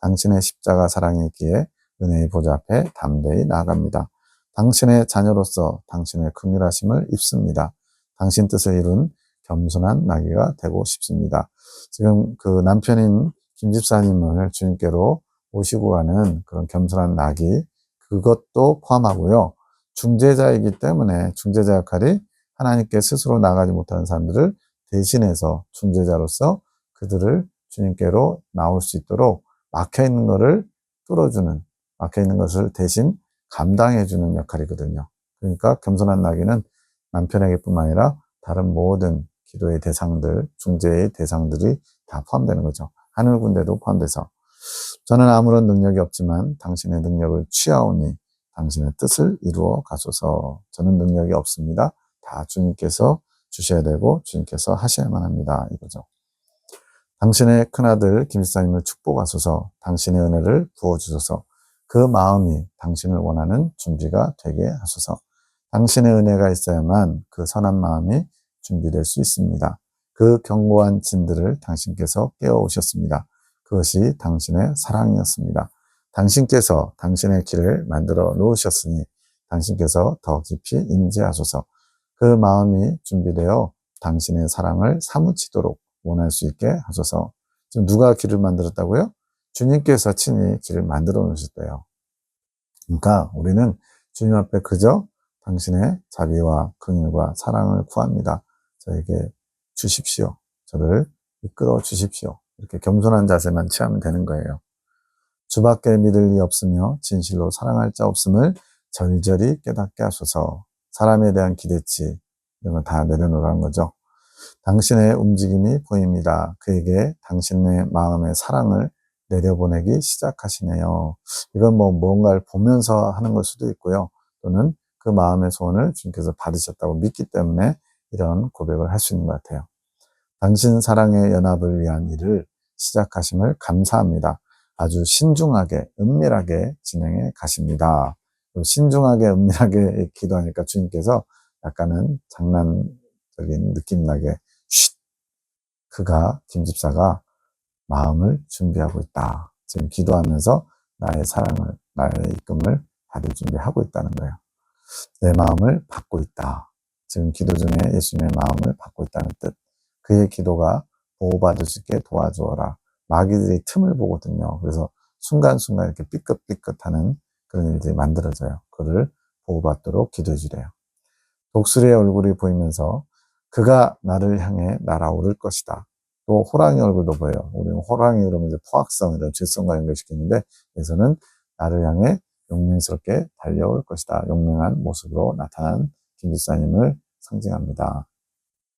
당신의 십자가 사랑이 있기에 은혜의 보좌 앞에 담대히 나아갑니다. 당신의 자녀로서 당신의 긍휼하심을 입습니다. 당신 뜻을 이룬 겸손한 나귀가 되고 싶습니다. 지금 그 남편인 김 집사님을 주님께로 모시고 가는 그런 겸손한 낙이 그것도 포함하고요. 중재자이기 때문에 중재자 역할이 하나님께 스스로 나가지 못하는 사람들을 대신해서 중재자로서 그들을 주님께로 나올 수 있도록 막혀있는 것을 뚫어주는, 막혀있는 것을 대신 감당해주는 역할이거든요. 그러니까 겸손한 나귀는 남편에게뿐만 아니라 다른 모든 기도의 대상들, 중재의 대상들이 다 포함되는 거죠. 하늘 군대도 포함돼서. 저는 아무런 능력이 없지만 당신의 능력을 취하오니 당신의 뜻을 이루어 가소서. 저는 능력이 없습니다. 다 주님께서 주셔야 되고 주님께서 하셔야만 합니다. 이거죠. 당신의 큰아들 김집사님을 축복하소서. 당신의 은혜를 부어주소서. 그 마음이 당신을 원하는 준비가 되게 하소서. 당신의 은혜가 있어야만 그 선한 마음이 준비될 수 있습니다. 그 견고한 진들을 당신께서 깨워오셨습니다. 그것이 당신의 사랑이었습니다. 당신께서 당신의 길을 만들어 놓으셨으니 당신께서 더 깊이 임재하소서. 그 마음이 준비되어 당신의 사랑을 사무치도록 원할 수 있게 하소서. 지금 누가 길을 만들었다고요? 주님께서 친히 길을 만들어 놓으셨대요. 그러니까 우리는 주님 앞에 그저 당신의 자비와 긍휼과 사랑을 구합니다. 저에게 주십시오. 저를 이끌어 주십시오. 이렇게 겸손한 자세만 취하면 되는 거예요. 주밖에 믿을 리 없으며 진실로 사랑할 자 없음을 절절히 깨닫게 하소서. 사람에 대한 기대치 이런 거 다 내려놓으라는 거죠. 당신의 움직임이 보입니다. 그에게 당신의 마음의 사랑을 내려보내기 시작하시네요. 이건 뭐 뭔가를 보면서 하는 걸 수도 있고요. 또는 그 마음의 소원을 주님께서 받으셨다고 믿기 때문에 이런 고백을 할 수 있는 것 같아요. 당신 사랑의 연합을 위한 일을 시작하심을 감사합니다. 아주 신중하게 은밀하게 진행해 가십니다. 신중하게 은밀하게 기도하니까 주님께서 약간은 장난적인 느낌 나게 쉿! 그가 김집사가 마음을 준비하고 있다. 지금 기도하면서 나의 사랑을, 나의 이쁨을 받을 준비하고 있다는 거예요. 내 마음을 받고 있다. 지금 기도 중에 예수님의 마음을 받고 있다는 뜻. 그의 기도가 보호받을 수 있게 도와주어라. 마귀들이 틈을 보거든요. 그래서 순간순간 이렇게 삐끗삐끗하는 그런 일들이 만들어져요. 그를 보호받도록 기도해 주래요. 독수리의 얼굴이 보이면서 그가 나를 향해 날아오를 것이다. 또 호랑이 얼굴도 보여요. 우리는 호랑이 그러면 이제 포악성, 이런 죄성과 연결시키는데 여기서는 나를 향해 용맹스럽게 달려올 것이다. 용맹한 모습으로 나타난 김집사님을 상징합니다.